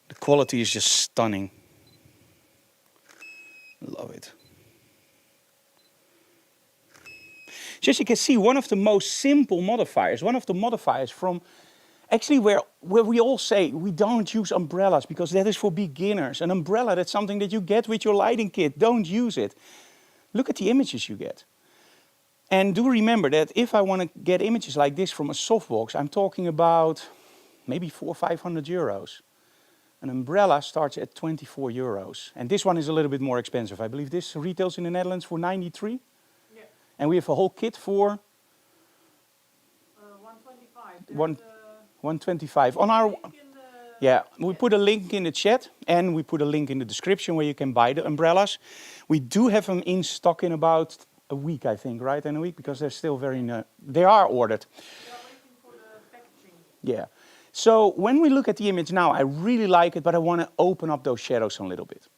The quality is just stunning. Love it. So as you can see, one of the most simple modifiers, one of the modifiers from actually where we all say we don't use umbrellas because that is for beginners. An umbrella, that's something that you get with your lighting kit. Don't use it. Look at the images you get. And do remember that if I want to get images like this from a softbox, I'm talking about maybe 400 or 500 euros. An umbrella starts at 24 euros. And this one is a little bit more expensive. I believe this retails in the Netherlands for 93. And we have a whole kit for 125. 125 on our. Yeah, we put a link in the chat and we put a link in the description where you can buy the umbrellas. We do have them in stock in about a week, I think, right? In a week, because they're still very they are ordered. We are waiting for the packaging. Yeah. So when we look at the image now, I really like it, but I want to open up those shadows a little bit.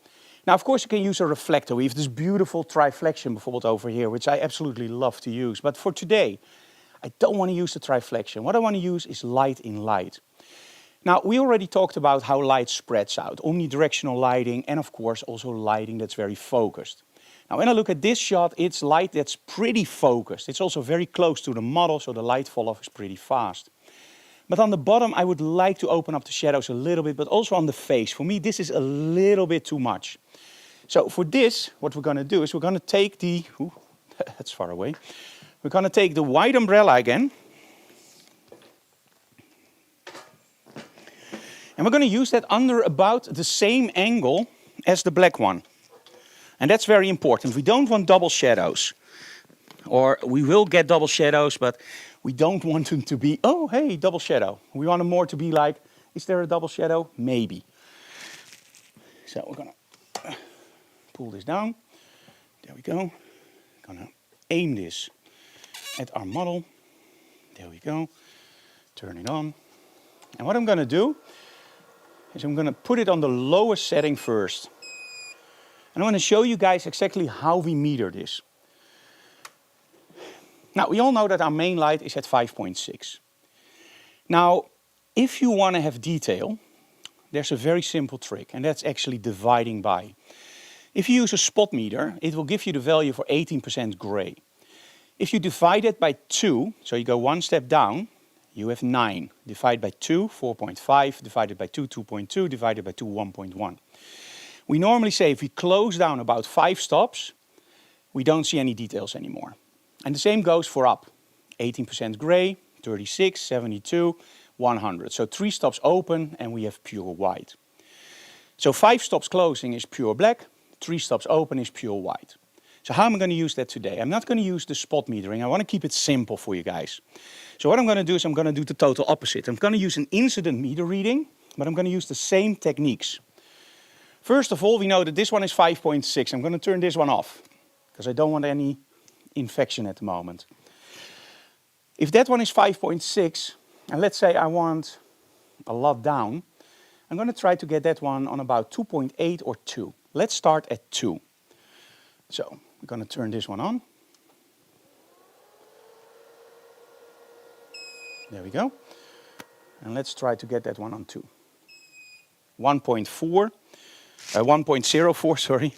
Now, of course, you can use a reflector. We have this beautiful triflexion, bijvoorbeeld, over here, which I absolutely love to use. But for today, I don't want to use the triflexion. What I want to use is light in light. Now, we already talked about how light spreads out, omnidirectional lighting, and of course, also lighting that's very focused. Now, when I look at this shot, it's light that's pretty focused. It's also very close to the model, so the light fall off is pretty fast. But on the bottom, I would like to open up the shadows a little bit, but also on the face. For me, this is a little bit too much. So for this, what we're going to do is we're going to take the, ooh, that's far away. We're going to take the white umbrella again. And we're going to use that under about the same angle as the black one. And that's very important. We don't want double shadows. Or we will get double shadows, but we don't want them to be, oh, hey, double shadow. We want them more to be like, is there a double shadow? Maybe. So we're going to pull this down. There we go. Gonna aim this at our model. There we go. Turn it on. And what I'm going to do is I'm going to put it on the lowest setting first. And I want to show you guys exactly how we meter this. Now, we all know that our main light is at 5.6. Now, if you want to have detail, there's a very simple trick, and that's actually dividing by. If you use a spot meter, it will give you the value for 18% gray. If you divide it by 2, so you go one step down, you have 9. Divide by 2, 4.5. Divided by 2, 2.2. Divided by 2, 1.1. We normally say if we close down about 5 stops, we don't see any details anymore. And the same goes for up. 18% gray, 36, 72, 100. So 3 stops open and we have pure white. So 5 stops closing is pure black, 3 stops open is pure white. So how am I going to use that today? I'm not going to use the spot metering. I want to keep it simple for you guys. So what I'm going to do is I'm going to do the total opposite. I'm going to use an incident meter reading, but I'm going to use the same techniques. First of all, we know that this one is 5.6. I'm going to turn this one off because I don't want any infection at the moment. If that one is 5.6, and let's say I want a lot down, I'm going to try to get that one on about 2.8 or 2. Let's start at 2. So I'm going to turn this one on. There we go. And let's try to get that one on 2. 1.4, 1.04, sorry.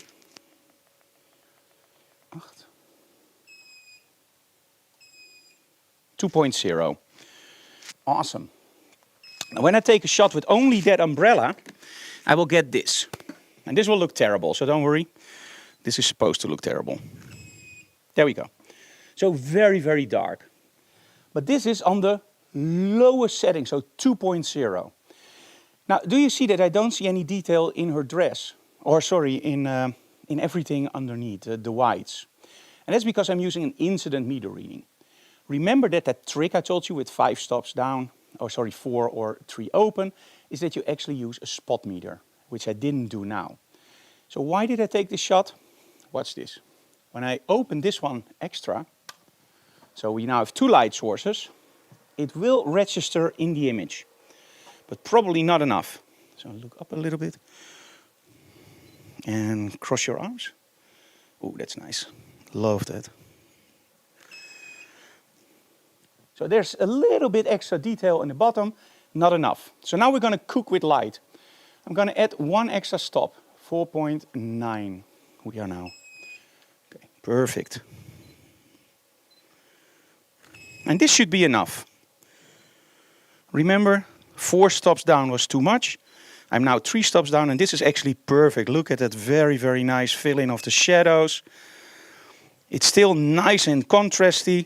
2.0. Awesome. Now when I take a shot with only that umbrella, I will get this. And this will look terrible, so don't worry. This is supposed to look terrible. There we go. So very, very dark. But this is on the lowest setting, so 2.0. Now, do you see that I don't see any detail in her dress? Or sorry, in everything underneath, the whites. And that's because I'm using an incident meter reading. Remember that trick I told you with 5 stops down, or sorry, 4 or 3 open, is that you actually use a spot meter, which I didn't do now. So why did I take this shot? Watch this. When I open this one extra, so we now have 2 light sources, it will register in the image, but probably not enough. So look up a little bit and cross your arms. Oh, that's nice. Love that. So there's a little bit extra detail in the bottom, not enough. So now we're going to cook with light. I'm going to add 1 extra stop, 4.9 we are now. Okay, perfect. And this should be enough. Remember, 4 stops down was too much. I'm now 3 stops down and this is actually perfect. Look at that very, very nice fill-in of the shadows. It's still nice and contrasty,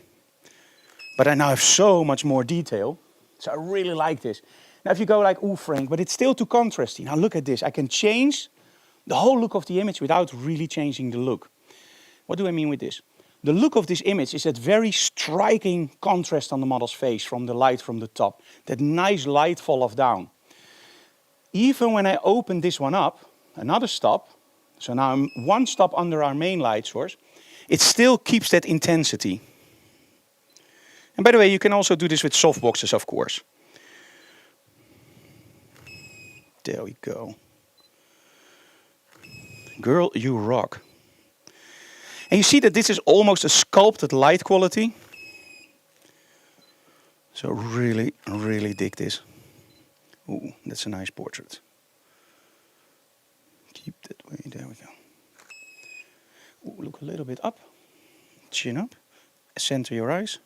but I now have so much more detail. So I really like this. Now if you go like, ooh Frank, but it's still too contrasty. Now look at this. I can change the whole look of the image without really changing the look. What do I mean with this? The look of this image is that very striking contrast on the model's face from the light from the top. That nice light fall off down. Even when I open this one up, another stop, so now I'm 1 stop under our main light source, it still keeps that intensity. And by the way, you can also do this with softboxes, of course. There we go. Girl, you rock. And you see that this is almost a sculpted light quality. So really, really dig this. Ooh, that's a nice portrait. Keep that way, there we go. Ooh, look a little bit up. Chin up. Center your eyes.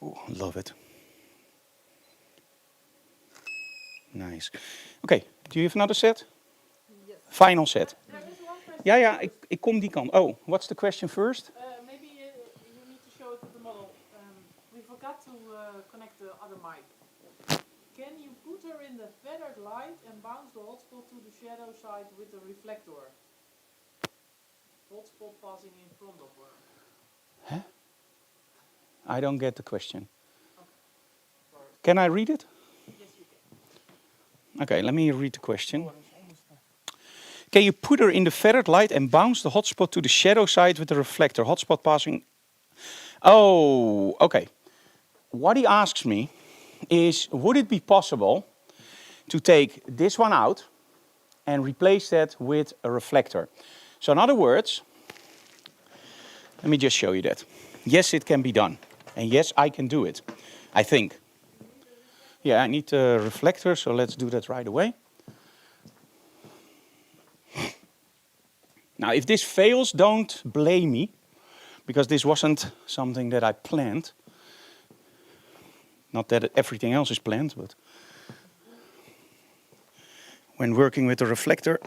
Ooh, love it. Nice. Okay, do you have another set? Yes. Final set. There is one question. Ja, ik kom die kant. Oh, what's the question first? Maybe you need to show it to the model. We forgot to connect the other mic. Can you put her in the feathered light and bounce the hotspot to the shadow side with the reflector? Hotspot passing in front of her. Huh? I don't get the question. Okay. Sorry. Can I read it? Yes, you can. Okay, let me read the question. Can you put her in the feathered light and bounce the hotspot to the shadow side with the reflector? Hotspot passing... Oh, okay. What he asks me is, would it be possible to take this one out and replace that with a reflector? So in other words, let me just show you that. Yes, it can be done. And yes, I can do it, I think. Yeah, I need a reflector, so let's do that right away. Now, if this fails, don't blame me, because this wasn't something that I planned. Not that everything else is planned, but when working with the reflector,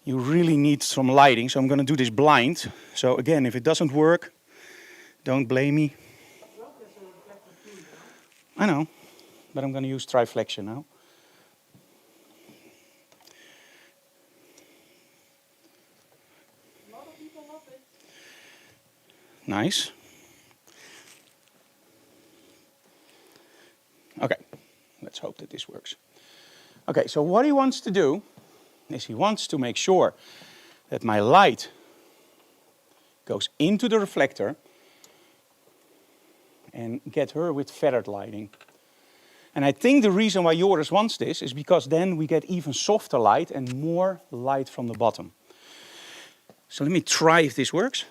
you really need some lighting. So I'm going to do this blind. So again, if it doesn't work, don't blame me. I know, but I'm going to use triflexion now. A lot of people love it. Nice. Okay, let's hope that this works. Okay, so what he wants to do is he wants to make sure that my light goes into the reflector and get her with feathered lighting. And I think the reason why Joris wants this is because then we get even softer light and more light from the bottom. So let me try if this works.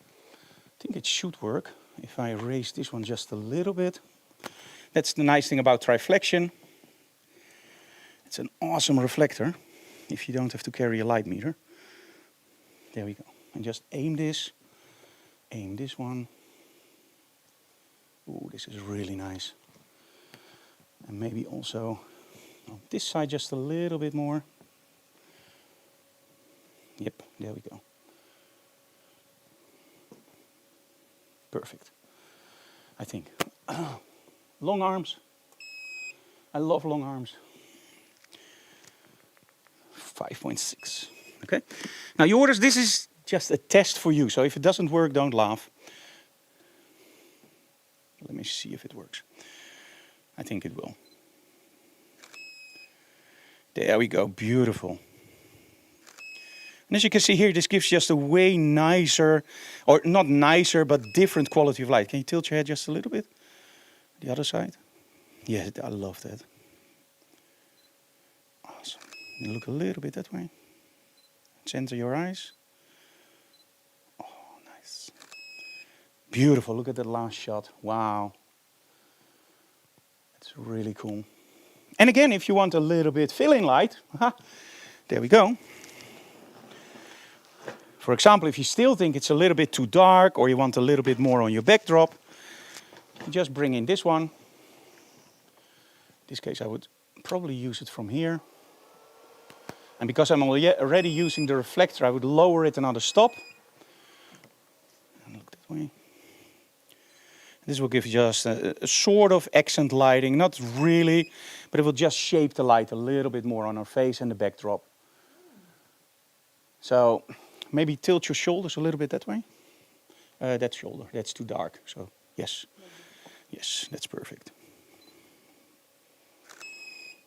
I think it should work if I raise this one just a little bit. That's the nice thing about triflexion. It's an awesome reflector if you don't have to carry a light meter. There we go. And just aim this one. Ooh, this is really nice. And maybe also on this side just a little bit more. Yep, there we go. Perfect, I think. Long arms. I love long arms. 5.6. Okay. Now, Joris, this is just a test for you. So if it doesn't work, don't laugh. Let me see if it works. I think it will. There we go. Beautiful. And as you can see here, this gives just a way nicer, or not nicer, but different quality of light. Can you tilt your head just a little bit? The other side? Yeah, I love that. Awesome. And look a little bit that way. Center your eyes. Oh, nice. Beautiful. Look at that last shot. Wow. It's really cool. And again, if you want a little bit fill-in light, there we go. For example, if you still think it's a little bit too dark or you want a little bit more on your backdrop, just bring in this one. In this case, I would probably use it from here. And because I'm already using the reflector, I would lower it another stop. And look that way. This will give just a sort of accent lighting, not really, but it will just shape the light a little bit more on our face and the backdrop. So maybe tilt your shoulders a little bit that way. That shoulder, that's too dark. So yes, yes, that's perfect.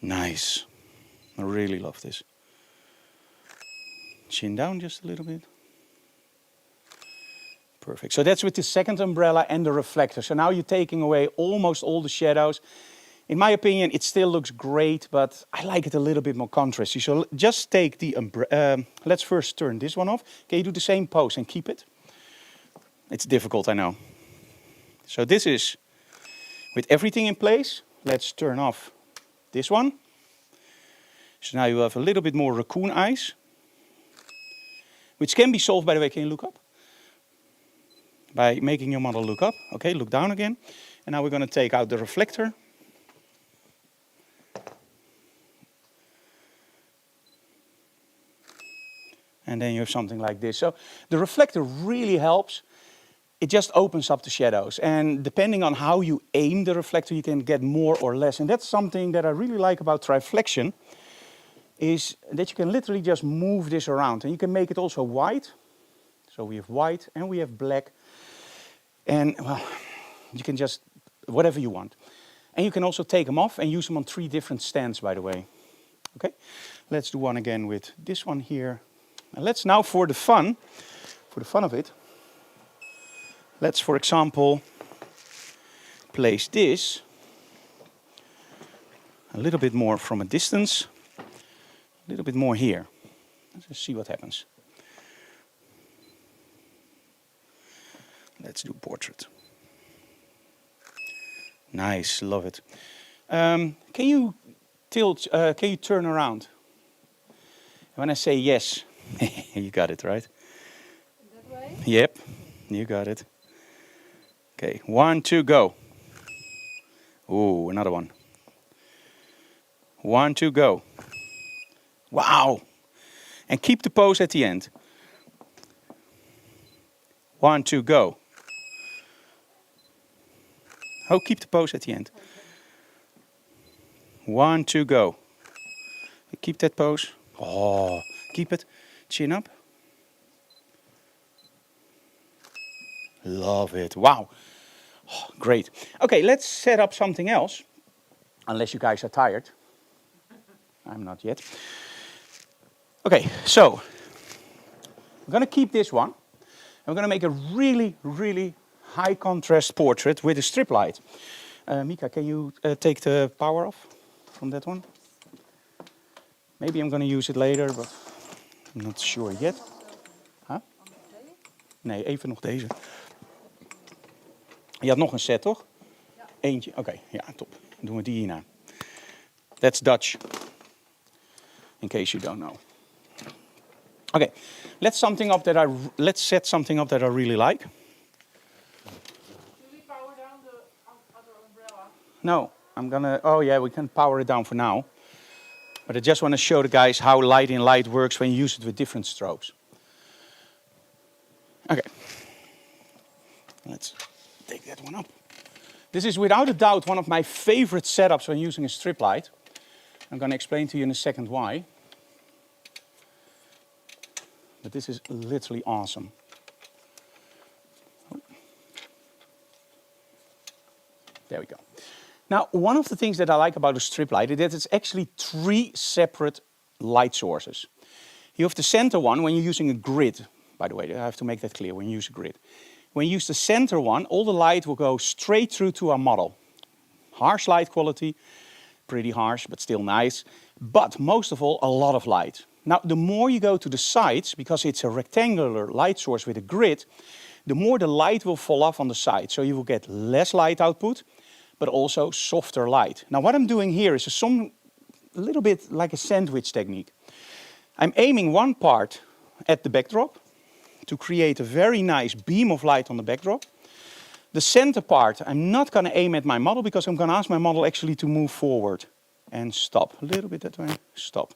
Nice. I really love this. Chin down just a little bit. Perfect. So that's with the second umbrella and the reflector. So now you're taking away almost all the shadows. In my opinion, it still looks great, but I like it a little bit more contrasty. So just take the umbrella. Let's first turn this one off. Can you do the same pose and keep it? It's difficult, I know. So this is with everything in place. Let's turn off this one. So now you have a little bit more raccoon eyes, which can be solved, by the way. Can you look up? By making your model look up. Okay, look down again. And now we're going to take out the reflector. And then you have something like this. So the reflector really helps. It just opens up the shadows. And depending on how you aim the reflector, you can get more or less. And that's something that I really like about triflexion, is that you can literally just move this around. And you can make it also white. So we have white and we have black. And well, you can just, whatever you want. And you can also take them off and use them on 3 different stands, by the way. Okay, let's do one again with this one here. And let's now, for the fun of it, let's, for example, place this a little bit more from a distance, a little bit more here. Let's just see what happens. Let's do portrait. Nice, love it. Can you tilt? Can you turn around? When I say yes, you got it, right? That way? Yep, you got it. Okay, 1, 2, go. Ooh, another one. 1, 2, go. Wow. And keep the pose at the end. 1, 2, go. Oh, keep the pose at the end. 1, 2, go. Keep that pose. Oh, keep it. Chin up. Love it. Wow. Oh, great. Okay, let's set up something else. Unless you guys are tired. I'm not yet. Okay, so I'm going to keep this one. I'm going to make a really, really high contrast portrait with a strip light. Mika, can you take the power off from that one? Maybe I'm going to use it later, but I'm not sure yet. Huh? Nee, even nog deze. Je had nog een set, toch? Ja. Eentje? Oké, ja, top. Dan doen we die hierna. That's Dutch. In case you don't know. Okay, let's set something up that I really like. Should we power down the other umbrella? No, oh yeah, we can power it down for now. But I just want to show the guys how light in light works when you use it with different strobes. Okay, let's take that one up. This is without a doubt one of my favorite setups when using a strip light. I'm going to explain to you in a second why. But this is literally awesome. There we go. Now, one of the things that I like about a strip light is that it's actually 3 separate light sources. You have the center one when you're using a grid. By the way, I have to make that clear when you use a grid. When you use the center one, all the light will go straight through to our model. Harsh light quality, pretty harsh, but still nice. But most of all, a lot of light. Now, the more you go to the sides, because it's a rectangular light source with a grid, the more the light will fall off on the side. So you will get less light output, but also softer light. Now, what I'm doing here is a little bit like a sandwich technique. I'm aiming one part at the backdrop to create a very nice beam of light on the backdrop. The center part, I'm not going to aim at my model because I'm going to ask my model actually to move forward and stop. A little bit that way, stop.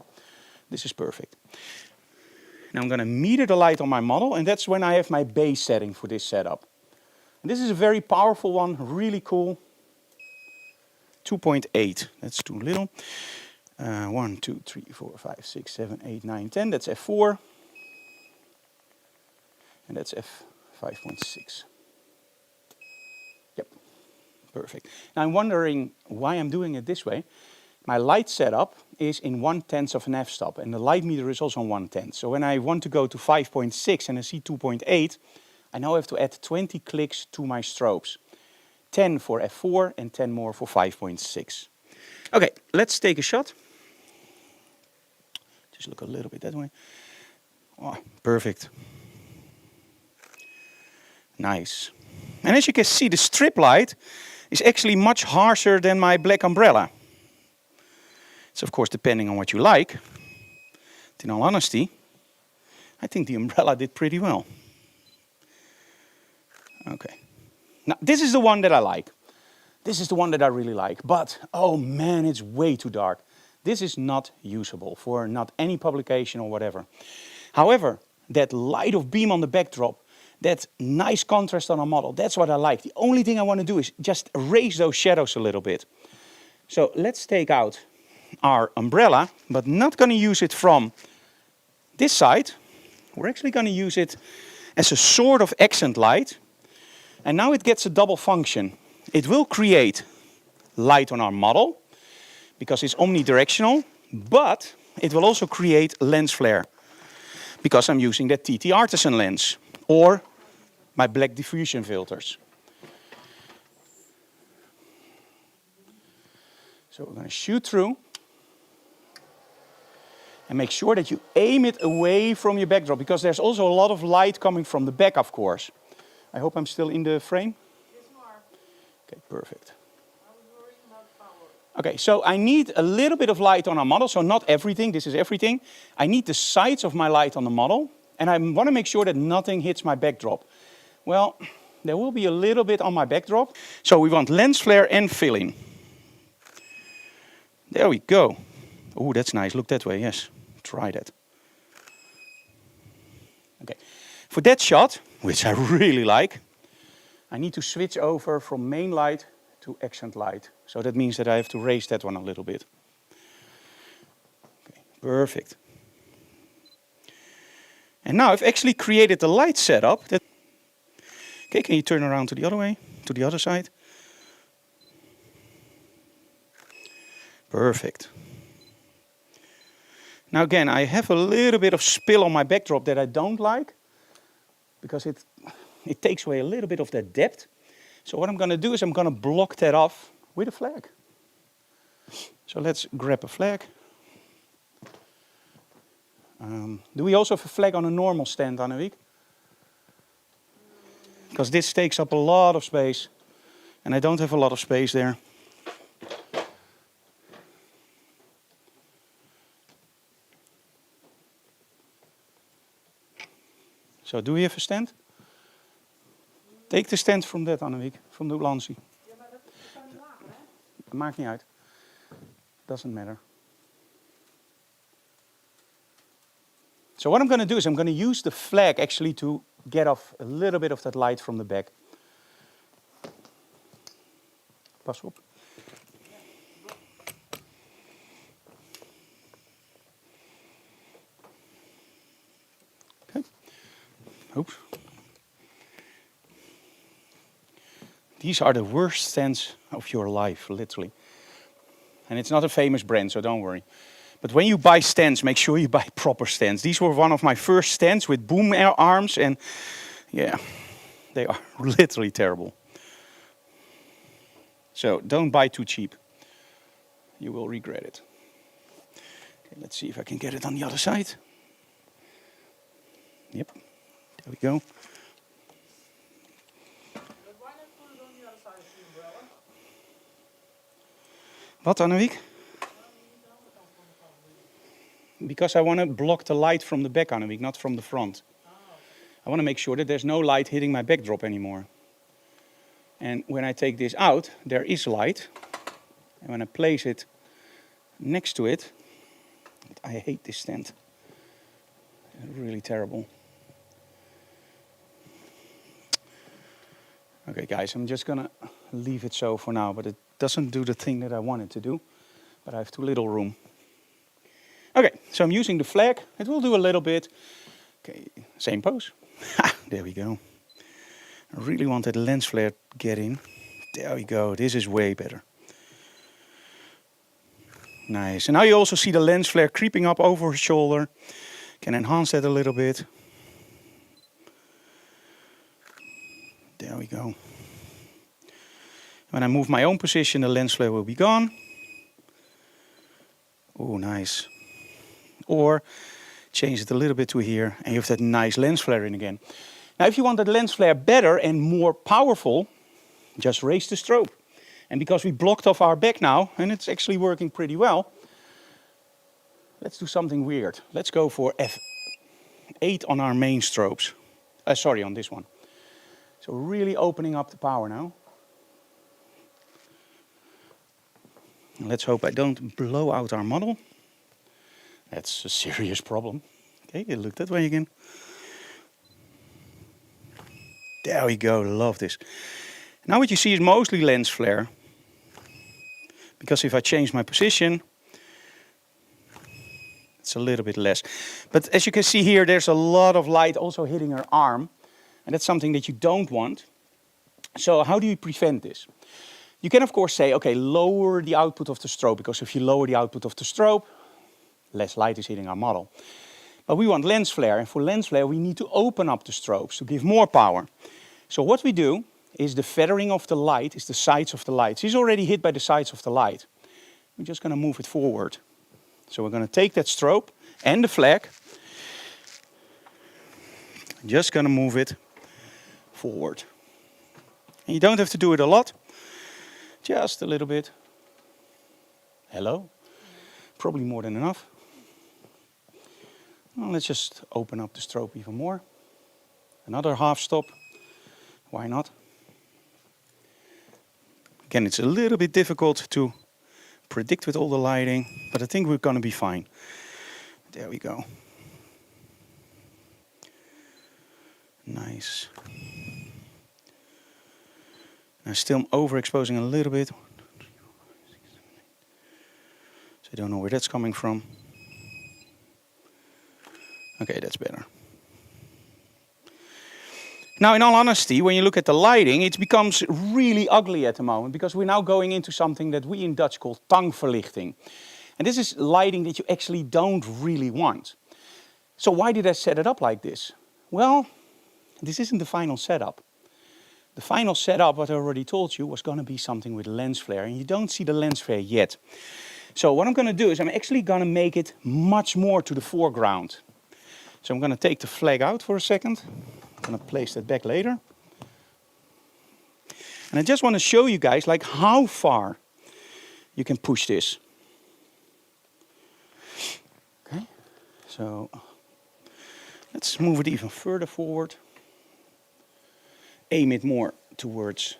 This is perfect. Now I'm going to meter the light on my model, and that's when I have my base setting for this setup. And this is a very powerful one, really cool. 2.8, that's too little. 1, 2, 3, 4, 5, 6, 7, 8, 9, 10, that's f4. And that's f5.6. Yep, perfect. Now I'm wondering why I'm doing it this way. My light setup is in 1/10 of an f-stop, and the light meter is also on 1/10. So when I want to go to 5.6 and I see 2.8, I now have to add 20 clicks to my strobes. 10 for f4 and 10 more for 5.6. Okay, let's take a shot. Just look a little bit that way. Oh, perfect. Nice. And as you can see, the strip light is actually much harsher than my black umbrella. It's of course depending on what you like. But in all honesty, I think the umbrella did pretty well. Okay. Now, this is the one that I like. This is the one that I really like. But, oh man, it's way too dark. This is not usable for not any publication or whatever. However, that light of beam on the backdrop, that nice contrast on our model, that's what I like. The only thing I want to do is just erase those shadows a little bit. So let's take out our umbrella, but not going to use it from this side. We're actually going to use it as a sort of accent light. And now it gets a double function. It will create light on our model because it's omnidirectional, but it will also create lens flare because I'm using that TT Artisan lens or my black diffusion filters. So we're going to shoot through and make sure that you aim it away from your backdrop because there's also a lot of light coming from the back, of course. I hope I'm still in the frame. Yes, you are. Okay, perfect. I was worrying about power. Okay, so I need a little bit of light on our model, so not everything, this is everything. I need the sides of my light on the model, and I want to make sure that nothing hits my backdrop. Well, there will be a little bit on my backdrop. So we want lens flare and fill-in. There we go. Oh, that's nice. Look that way, yes. Try that. Okay. For that shot, which I really like, I need to switch over from main light to accent light. So that means that I have to raise that one a little bit. Okay, perfect. And now I've actually created the light setup. Okay, can you turn around to the other way, to the other side? Perfect. Now again, I have a little bit of spill on my backdrop that I don't like, because it takes away a little bit of that depth. So what I'm going to do is I'm going to block that off with a flag. So let's grab a flag. Do we also have a flag on a normal stand, Annemiek? Because this takes up a lot of space, and I don't have a lot of space there. So do we have a stand? Take the stand from that, Annemiek, from the Lancy. Ja, maar dat kan niet lager, hè? Maakt niet uit. Doesn't matter. So what I'm going to do is I'm going to use the flag actually to get off a little bit of that light from the back. Pas op. Okay. Oops. These are the worst stands of your life, literally. And it's not a famous brand, so don't worry. But when you buy stands, make sure you buy proper stands. These were one of my first stands with boom arms, and yeah, they are literally terrible. So don't buy too cheap. You will regret it. Okay, let's see if I can get it on the other side. Yep, there we go. But why not put it on the other side of the umbrella? What, Annemiek? Because I want to block the light from the back, Annemiek, not from the front. I want to make sure that there's no light hitting my backdrop anymore. And when I take this out, there is light. And when I place it next to it, I hate this stand. It's really terrible. Okay, guys, I'm just gonna leave it so for now, but it doesn't do the thing that I want it to do. But I have too little room. Okay, so I'm using the flag. It will do a little bit. Okay, same pose. There we go. I really want that lens flare to get in. There we go. This is way better. Nice. And now you also see the lens flare creeping up over his shoulder. Can enhance that a little bit. There we go. When I move my own position, the lens flare will be gone. Oh, nice. Or change it a little bit to here, and you have that nice lens flare in again. Now, if you want that lens flare better and more powerful, just raise the strobe. And because we blocked off our back now, and it's actually working pretty well, let's do something weird. Let's go for F8 on our main strobes. Sorry, on this one. So really opening up the power now. And let's hope I don't blow out our model. That's a serious problem. Okay, look that way again. There we go, love this. Now what you see is mostly lens flare. Because if I change my position, it's a little bit less. But as you can see here, there's a lot of light also hitting her arm. And that's something that you don't want. So how do you prevent this? You can of course say, okay, lower the output of the strobe. Because if you lower the output of the strobe, less light is hitting our model. But we want lens flare, and for lens flare we need to open up the strobes to give more power. So what we do is the feathering of the light is the sides of the light. She's already hit by the sides of the light. We're just going to move it forward. So we're going to take that strobe and the flag. Just going to move it forward. And you don't have to do it a lot. Just a little bit. Hello? Probably more than enough. Well, let's just open up the strobe even more. Another half stop. Why not? Again, it's a little bit difficult to predict with all the lighting, but I think we're going to be fine. There we go. Nice. Now still I'm overexposing a little bit. So I don't know where that's coming from. Okay, that's better. Now, in all honesty, when you look at the lighting, it becomes really ugly at the moment because we're now going into something that we in Dutch call tangverlichting. And this is lighting that you actually don't really want. So why did I set it up like this? Well, this isn't the final setup. The final setup, what I already told you, was going to be something with lens flare, and you don't see the lens flare yet. So what I'm going to do is I'm actually going to make it much more to the foreground. So I'm going to take the flag out for a second. I'm going to place that back later. And I just want to show you guys like how far you can push this. Okay, so let's move it even further forward. Aim it more towards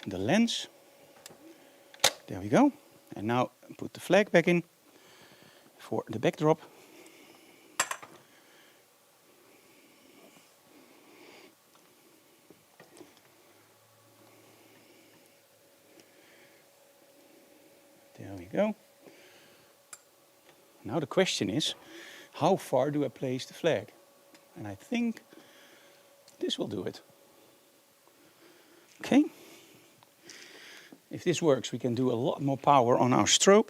the lens. There we go. And now put the flag back in for the backdrop. There we go. Now the question is, how far do I place the flag? And I think this will do it. Okay. If this works, we can do a lot more power on our strobe.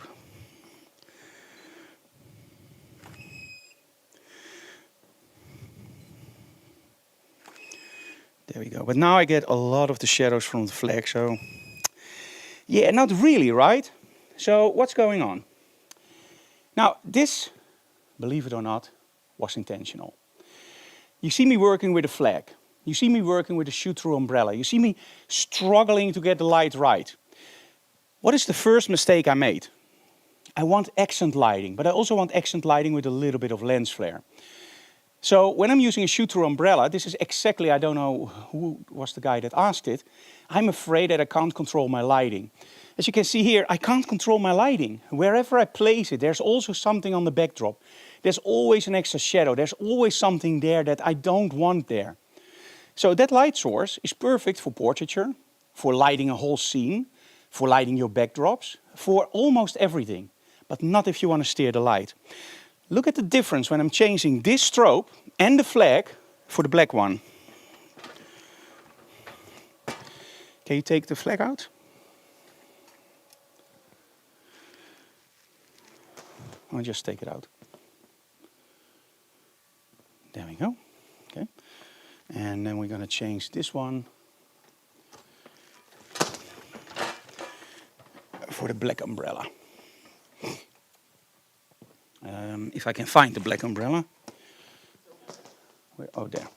There we go. But now I get a lot of the shadows from the flag, so yeah, not really, right? So what's going on? Now this, believe it or not, was intentional. You see me working with a flag. You see me working with a shoot-through umbrella. You see me struggling to get the light right. What is the first mistake I made? I want accent lighting, but I also want accent lighting with a little bit of lens flare. So when I'm using a shoot-through umbrella, this is exactly, I don't know who was the guy that asked it, I'm afraid that I can't control my lighting. As you can see here, I can't control my lighting. Wherever I place it, there's also something on the backdrop. There's always an extra shadow. There's always something there that I don't want there. So that light source is perfect for portraiture, for lighting a whole scene, for lighting your backdrops, for almost everything, but not if you want to steer the light. Look at the difference when I'm changing this strobe and the flag for the black one. Can you take the flag out? I'll just take it out. There we go. Okay. And then we're going to change this one for the black umbrella. If I can find the black umbrella. Where? Oh, there.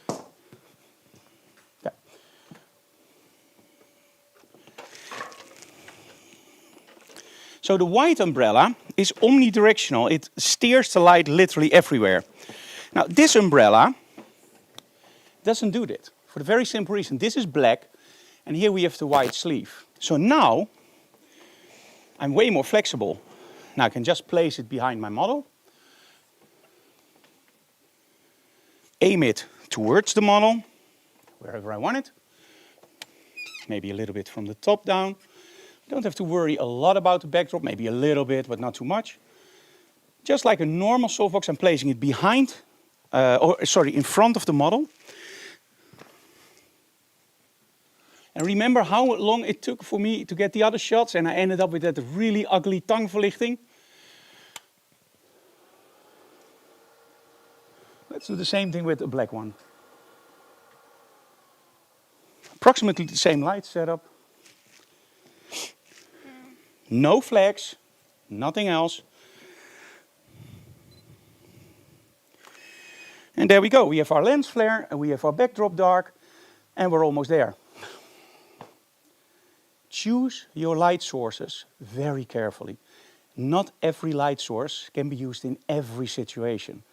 Okay. So the white umbrella is omnidirectional. It steers the light literally everywhere. Now this umbrella doesn't do that. For the very simple reason, this is black and here we have the white sleeve. So now I'm way more flexible. Now I can just place it behind my model. Aim it towards the model, wherever I want it. Maybe a little bit from the top down. Don't have to worry a lot about the backdrop, maybe a little bit, but not too much. Just like a normal softbox, I'm placing it behind, in front of the model. And remember how long it took for me to get the other shots and I ended up with that really ugly tangverlichting? Let's do the same thing with the black one. Approximately the same light setup. No flags, nothing else. And there we go. We have our lens flare and we have our backdrop dark and we're almost there. choose your light sources very carefully. Not every light source can be used in every situation.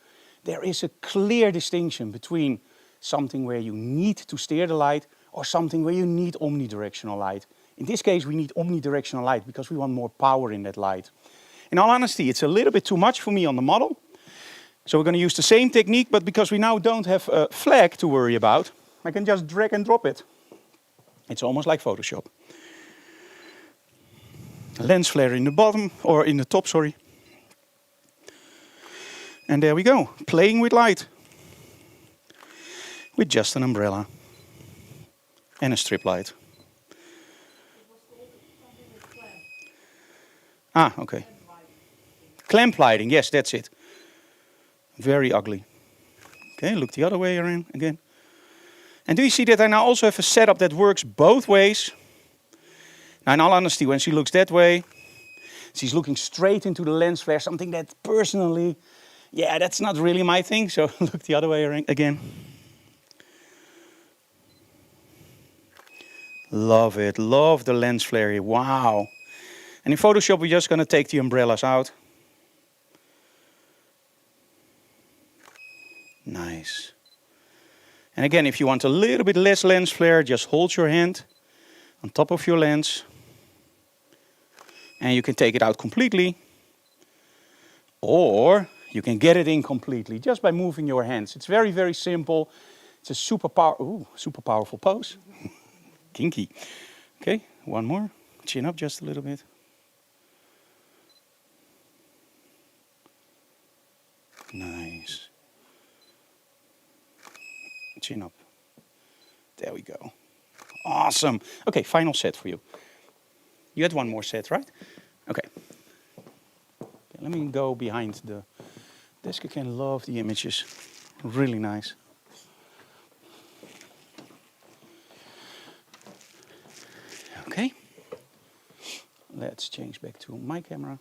There is a clear distinction between something where you need to steer the light or something where you need omnidirectional light. In this case, we need omnidirectional light because we want more power in that light. In all honesty, it's a little bit too much for me on the model. So we're going to use the same technique, but because we now don't have a flag to worry about, I can just drag and drop it. It's almost like Photoshop. Lens flare in the bottom, or in the top, sorry. And there we go, playing with light. With just an umbrella. And a strip light. Ah, okay. Clamp lighting, yes, that's it. Very ugly. Okay, look the other way around again. And do you see that I now also have a setup that works both ways? Now, in all honesty, when she looks that way, she's looking straight into the lens flare, something that personally, yeah, that's not really my thing. So look the other way around again. Love it, love the lens flare here, wow. And in Photoshop, we're just going to take the umbrellas out. Nice. And again, if you want a little bit less lens flare, just hold your hand on top of your lens. And you can take it out completely. Or you can get it in completely just by moving your hands. It's very, very simple. It's a super powerful pose. Kinky. Okay, one more. Chin up just a little bit. Nice. Chin up. There we go. Awesome. Okay, final set for you. You had one more set, right? Okay. Let me go behind the desk. I can love the images. Really nice. Okay. Let's change back to my camera.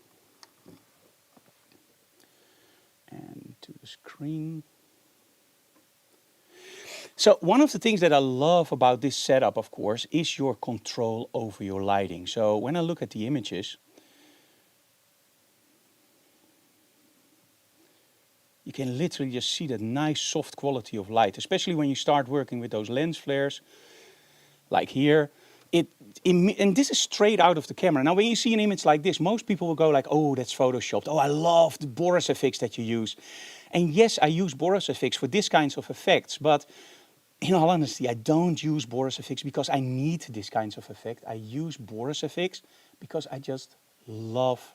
And to the screen. So one of the things that I love about this setup, of course, is your control over your lighting. So when I look at the images, you can literally just see that nice soft quality of light, especially when you start working with those lens flares, like here. And this is straight out of the camera. Now, when you see an image like this, most people will go like, oh, that's photoshopped. Oh, I love the Boris FX that you use. And yes, I use Boris FX for these kinds of effects, but in all honesty, I don't use Boris FX because I need these kinds of effect. I use Boris FX because I just love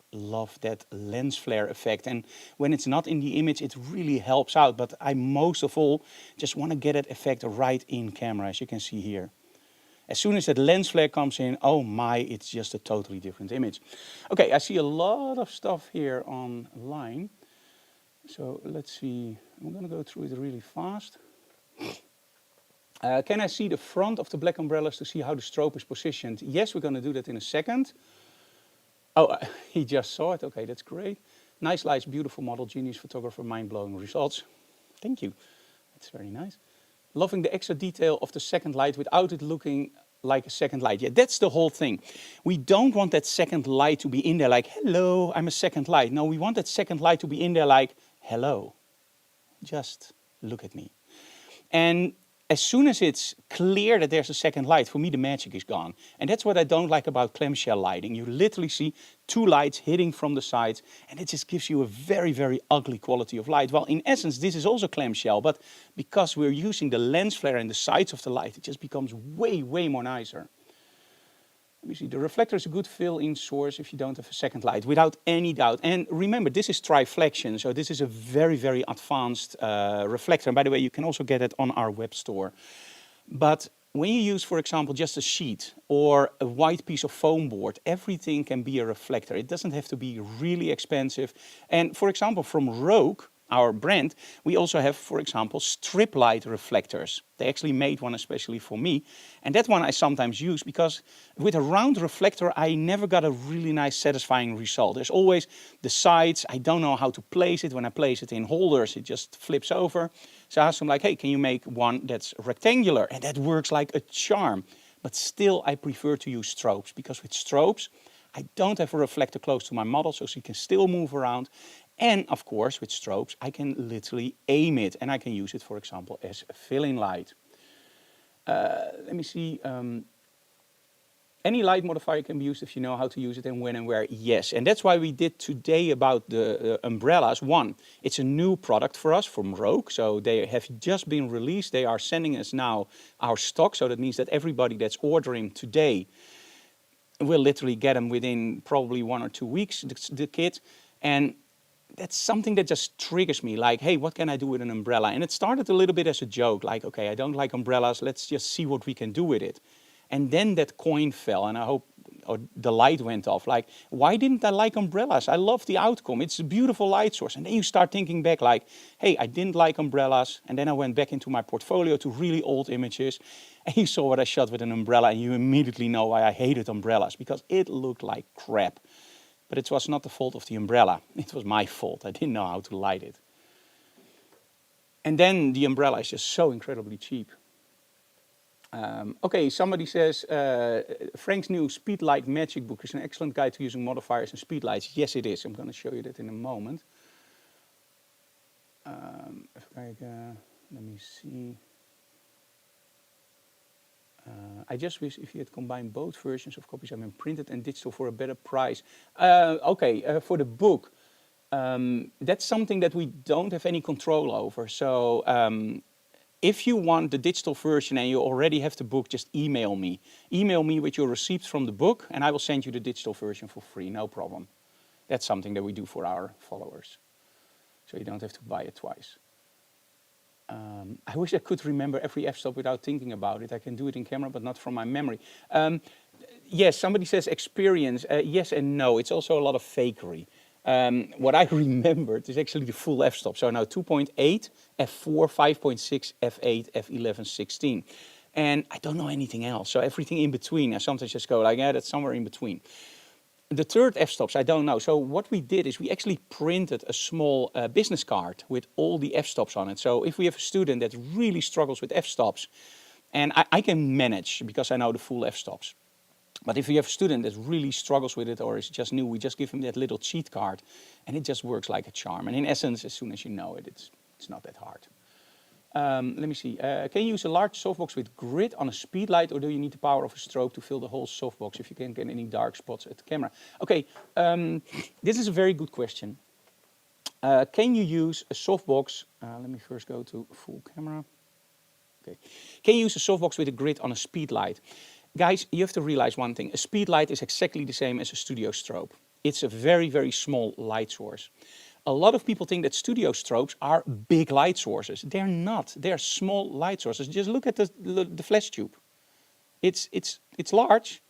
that lens flare effect. And when it's not in the image, it really helps out. But I most of all just want to get that effect right in camera, as you can see here. As soon as that lens flare comes in, oh my, it's just a totally different image. Okay, I see a lot of stuff here online. So let's see, I'm going to go through it really fast. Can I see the front of the black umbrellas to see how the strobe is positioned? Yes, we're going to do that in a second. Oh, he just saw it. Okay, that's great. Nice lights, beautiful model, genius photographer, mind-blowing results. Thank you. That's very nice. Loving the extra detail of the second light without it looking like a second light. Yeah, that's the whole thing. We don't want that second light to be in there like, hello, I'm a second light. No, we want that second light to be in there like, hello, just look at me. And as soon as it's clear that there's a second light, for me the magic is gone. And that's what I don't like about clamshell lighting. You literally see two lights hitting from the sides, and it just gives you a very, very ugly quality of light. Well, in essence, this is also clamshell, but because we're using the lens flare and the sides of the light, it just becomes way, way more nicer. Let me see, the reflector is a good fill-in source if you don't have a second light, without any doubt. And remember, this is triflexion, so this is a very, very advanced reflector. And by the way, you can also get it on our web store. But when you use, for example, just a sheet or a white piece of foam board, everything can be a reflector. It doesn't have to be really expensive. And for example, from Rogue, our brand, we also have, for example, strip light reflectors. They actually made one especially for me. And that one I sometimes use because with a round reflector, I never got a really nice satisfying result. There's always the sides. I don't know how to place it. When I place it in holders, it just flips over. So I asked them like, hey, can you make one that's rectangular? And that works like a charm. but still I prefer to use strobes, because with strobes, I don't have a reflector close to my model, so she can still move around. And of course, with strobes, I can literally aim it, and I can use it, for example, as a fill-in light. Let me see. Any light modifier can be used if you know how to use it and when and where. Yes, and that's why we did today about the umbrellas. One, it's a new product for us from Rogue, so they have just been released. They are sending us now our stock, so that means that everybody that's ordering today will literally get them within probably 1 or 2 weeks, the kit. And that's something that just triggers me, like, hey, what can I do with an umbrella? And it started a little bit as a joke, like, okay, I don't like umbrellas, let's just see what we can do with it. And then that coin fell, and I hope, or the light went off. Like, why didn't I like umbrellas? I love the outcome. It's a beautiful light source. And then you start thinking back like, hey, I didn't like umbrellas. And then I went back into my portfolio to really old images. And you saw what I shot with an umbrella, and you immediately know why I hated umbrellas, because it looked like crap. But it was not the fault of the umbrella. It was my fault. I didn't know how to light it. And then the umbrella is just so incredibly cheap. Okay, somebody says, Frank's new Speedlight Magic book is an excellent guide to using modifiers and speedlights. Yes, it is. I'm going to show you that in a moment. Let me see. I just wish if you had combined both versions of copies, I mean printed and digital for a better price. For the book, that's something that we don't have any control over. So if you want the digital version and you already have the book, just email me. Email me with your receipts from the book, and I will send you the digital version for free, no problem. That's something that we do for our followers. So you don't have to buy it twice. I wish I could remember every f-stop without thinking about it. I can do it in camera, but not from my memory. Yes, somebody says experience. Yes and no. It's also a lot of fakery. What I remembered is actually the full f-stop. So now 2.8, f4, 5.6, f8, f11, 16. And I don't know anything else. So everything in between. I sometimes just go like, yeah, that's somewhere in between. The third f-stops, I don't know. So what we did is we actually printed a small business card with all the f-stops on it. So if we have a student that really struggles with f-stops, and I can manage because I know the full f-stops. But if you have a student that really struggles with it or is just new, we just give him that little cheat card, and it just works like a charm. And in essence, as soon as you know it, it's not that hard. Let me see. Can you use a large softbox with grid on a speed light, or do you need the power of a strobe to fill the whole softbox if you can't get any dark spots at the camera? Okay, this is a very good question. Can you use a softbox? Let me first go to full camera. Okay. Can you use a softbox with a grid on a speed light? Guys, you have to realize one thing. A speed light is exactly the same as a studio strobe. It's a very, very small light source. A lot of people think that studio strobes are big light sources. They're not. They're small light sources. Just look at the flash tube. It's large,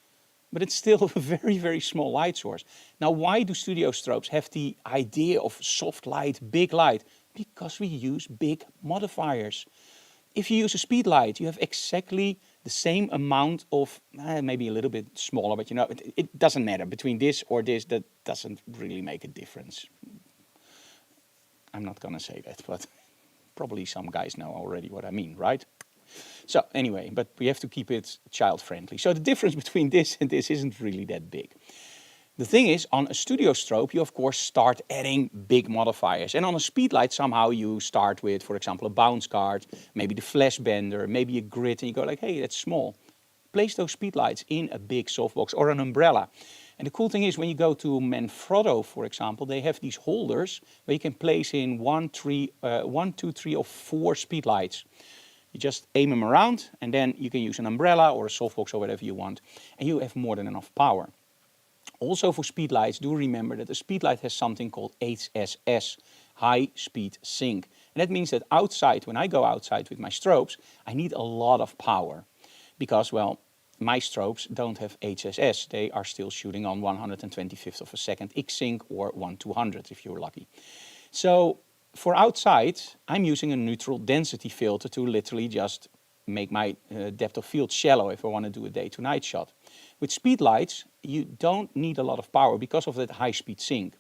but it's still a very, very small light source. Now, why do studio strobes have the idea of soft light, big light? Because we use big modifiers. If you use a speed light, you have exactly the same amount of, maybe a little bit smaller, but you know, it doesn't matter. Between this or this, that doesn't really make a difference. I'm not going to say that, but probably some guys know already what I mean, right? So anyway, but we have to keep it child-friendly. So the difference between this and this isn't really that big. The thing is, on a studio strobe, you of course start adding big modifiers. And on a speedlight, somehow you start with, for example, a bounce guard, maybe the flash bender, maybe a grid, and you go like, hey, that's small. Place those speedlights in a big softbox or an umbrella. And the cool thing is, when you go to Manfrotto, for example, they have these holders where you can place in 1, 2, 3, or 4 speedlights. You just aim them around, and then you can use an umbrella or a softbox or whatever you want, and you have more than enough power. Also for speedlights, do remember that a speedlight has something called HSS, high speed sync. And that means that outside, when I go outside with my strobes, I need a lot of power. Because, well, my strobes don't have HSS. They are still shooting on 125th of a second X-sync or 1/200 if you're lucky. So for outside, I'm using a neutral density filter to literally just make my depth of field shallow if I want to do a day-to-night shot. With speedlights, you don't need a lot of power because of that high-speed sync.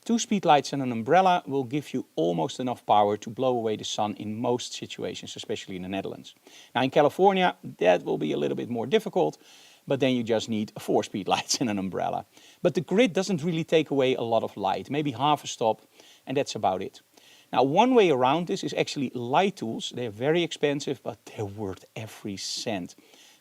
2 speedlights and an umbrella will give you almost enough power to blow away the sun in most situations, especially in the Netherlands. Now in California, that will be a little bit more difficult, but then you just need 4 speedlights and an umbrella. But the grid doesn't really take away a lot of light, maybe half a stop, and that's about it. Now, one way around this is actually light tools. They're very expensive, but they're worth every cent.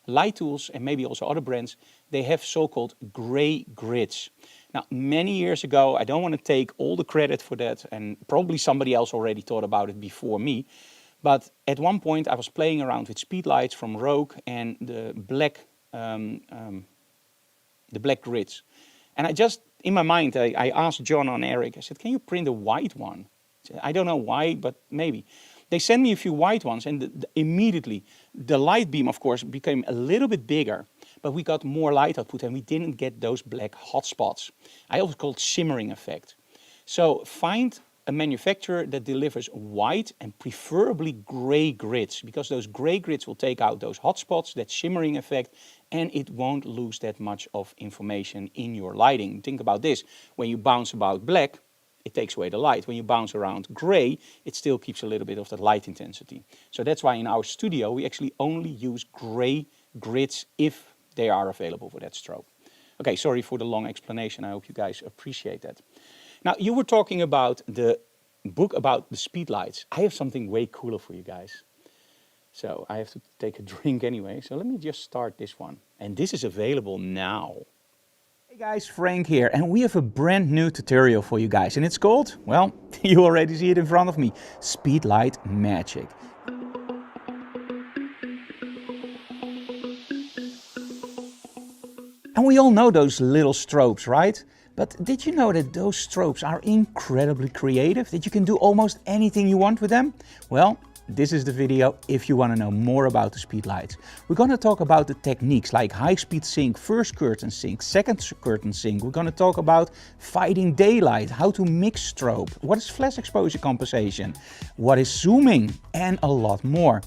Light tools, and maybe also other brands, they have so-called gray grids. Now, many years ago, I don't want to take all the credit for that, and probably somebody else already thought about it before me, but at one point I was playing around with speedlights from Rogue and the black grids. And I just, in my mind, I asked John and Eric, I said, can you print a white one? I don't know why, but maybe. They sent me a few white ones, and immediately the light beam, of course, became a little bit bigger, but we got more light output and we didn't get those black hot spots. I also call it shimmering effect. So find a manufacturer that delivers white and preferably gray grids, because those gray grids will take out those hot spots, that shimmering effect, and it won't lose that much of information in your lighting. Think about this: when you bounce about black, it takes away the light. When you bounce around gray, it still keeps a little bit of that light intensity. So that's why in our studio we actually only use gray grids if they are available for that strobe. Okay, sorry for the long explanation. I hope you guys appreciate that. Now, you were talking about the book about the speedlights. I have something way cooler for you guys. So I have to take a drink anyway. So let me just start this one. And this is available now. Hey guys, Frank here, and we have a brand new tutorial for you guys, and it's called, well, you already see it in front of me, Speedlight Magic. And we all know those little strobes, right? But did you know that those strobes are incredibly creative, that you can do almost anything you want with them? Well, this is the video if you want to know more about the speedlights. We're going to talk about the techniques like high speed sync, first curtain sync, second curtain sync. We're going to talk about fighting daylight, how to mix strobe, what is flash exposure compensation, what is zooming, and a lot more.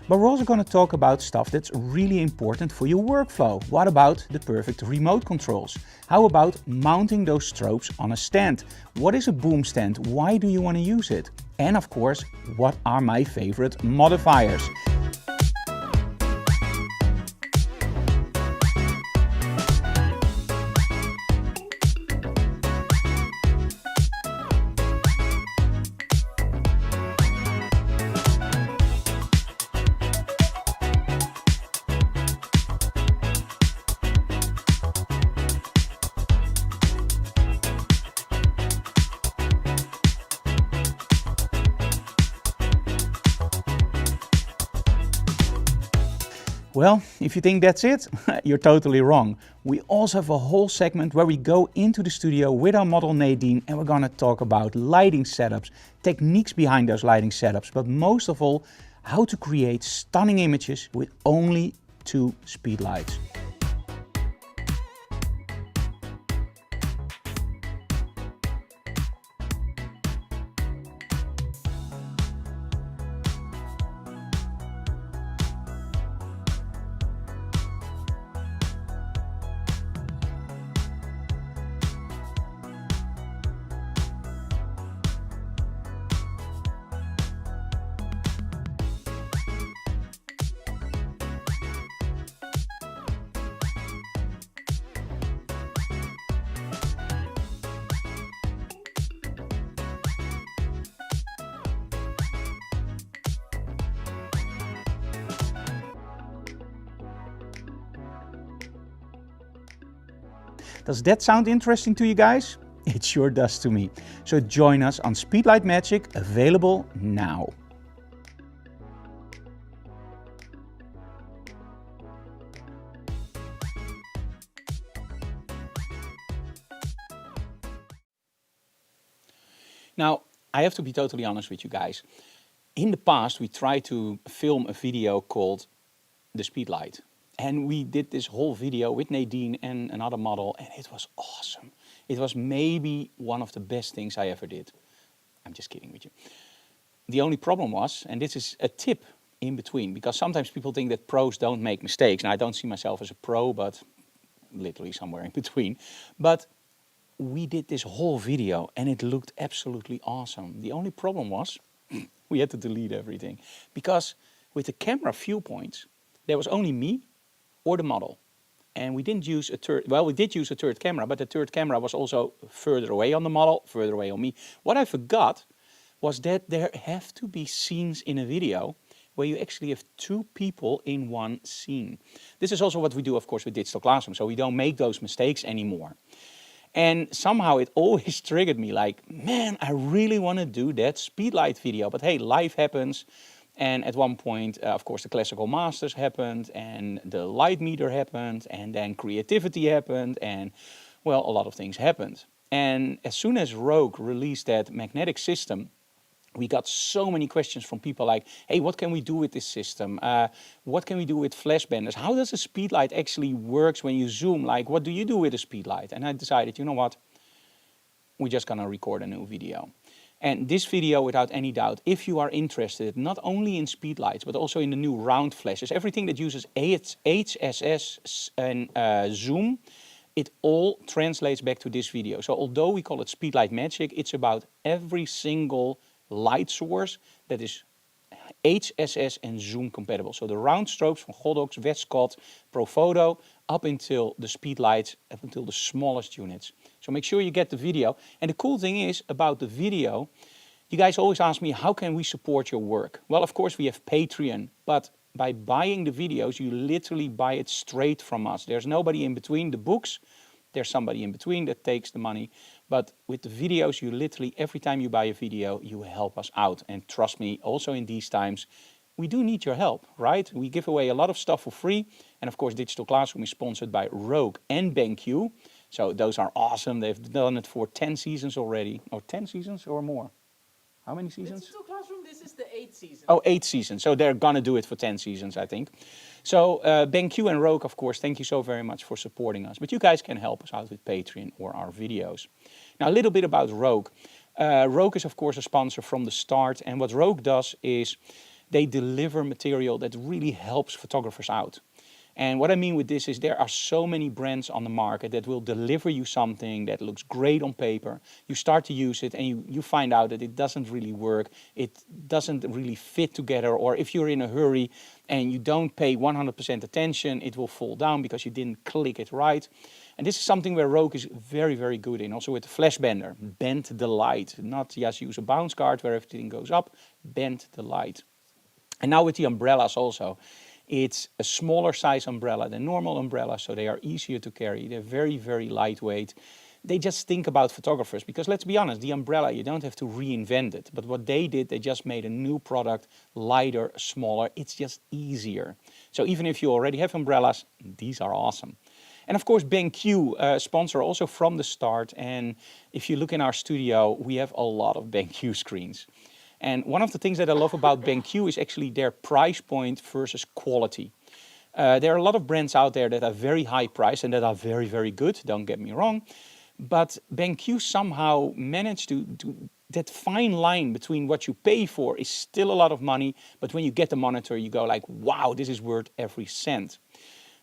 But we're also going to talk about stuff that's really important for your workflow. What about the perfect remote controls? How about mounting those strobes on a stand? What is a boom stand? Why do you want to use it? And of course, what are my favorite modifiers? Well, if you think that's it, you're totally wrong. We also have a whole segment where we go into the studio with our model Nadine, and we're going to talk about lighting setups, techniques behind those lighting setups, but most of all, how to create stunning images with only 2 speedlights. Does that sound interesting to you guys? It sure does to me. So join us on Speedlight Magic, available now. Now, I have to be totally honest with you guys. In the past, we tried to film a video called The Speedlight. And we did this whole video with Nadine and another model, and it was awesome. It was maybe one of the best things I ever did. I'm just kidding with you. The only problem was, and this is a tip in between, because sometimes people think that pros don't make mistakes. Now, I don't see myself as a pro, but literally somewhere in between. But we did this whole video and it looked absolutely awesome. The only problem was we had to delete everything because with the camera viewpoints, there was only me or the model. And we didn't use a third, well, we did use a third camera, but the third camera was also further away on the model, further away on me. What I forgot was that there have to be scenes in a video where you actually have two people in one scene. This is also what we do, of course, with Digital Classroom, so we don't make those mistakes anymore. And somehow it always triggered me like, man, I really want to do that speedlight video, but hey, life happens. And at one point, of course, the classical masters happened and the light meter happened and then creativity happened and, well, a lot of things happened. And as soon as Rogue released that magnetic system, we got so many questions from people like, hey, what can we do with this system? What can we do with flash benders? How does a speedlight actually works when you zoom? Like, what do you do with a speedlight? And I decided, you know what? We're just gonna record a new video. And this video, without any doubt, if you are interested not only in speedlights, but also in the new round flashes, everything that uses HSS and zoom, it all translates back to this video. So although we call it Speedlight Magic, it's about every single light source that is HSS and zoom compatible. So the round strobes from Godox, Westcott, Profoto, up until the speedlights, up until the smallest units. So make sure you get the video. And the cool thing is about the video, you guys always ask me, how can we support your work? Well, of course we have Patreon, but by buying the videos, you literally buy it straight from us. There's nobody in between the books. There's somebody in between that takes the money. But with the videos, you literally, every time you buy a video, you help us out. And trust me, also in these times, we do need your help, right? We give away a lot of stuff for free. And of course, Digital Classroom is sponsored by Rogue and BenQ. So those are awesome. They've done it for 10 seasons already. Or 10 seasons or more. How many seasons? Digital Classroom, this is the 8th season. Oh, 8 seasons. So they're going to do it for 10 seasons, I think. So BenQ and Rogue, of course, thank you so very much for supporting us. But you guys can help us out with Patreon or our videos. Now, a little bit about Rogue. Rogue is, of course, a sponsor from the start. And what Rogue does is they deliver material that really helps photographers out. And what I mean with this is there are so many brands on the market that will deliver you something that looks great on paper. You start to use it and you find out that it doesn't really work. It doesn't really fit together. Or if you're in a hurry and you don't pay 100% attention, it will fall down because you didn't click it right. And this is something where Rogue is very, very good in. Also with the flash bender, bend the light. Not just use a bounce card where everything goes up, bend the light. And now with the umbrellas also. It's a smaller size umbrella than normal umbrellas, so they are easier to carry. They're very, very lightweight. They just think about photographers because let's be honest, the umbrella, you don't have to reinvent it. But what they did, they just made a new product, lighter, smaller. It's just easier. So even if you already have umbrellas, these are awesome. And of course, BenQ, sponsor also from the start. And if you look in our studio, we have a lot of BenQ screens. And one of the things that I love about BenQ is actually their price point versus quality. There are a lot of brands out there that are very high priced and that are very, very good, don't get me wrong. But BenQ somehow managed to that fine line between what you pay for is still a lot of money, but when you get the monitor, you go like, wow, this is worth every cent.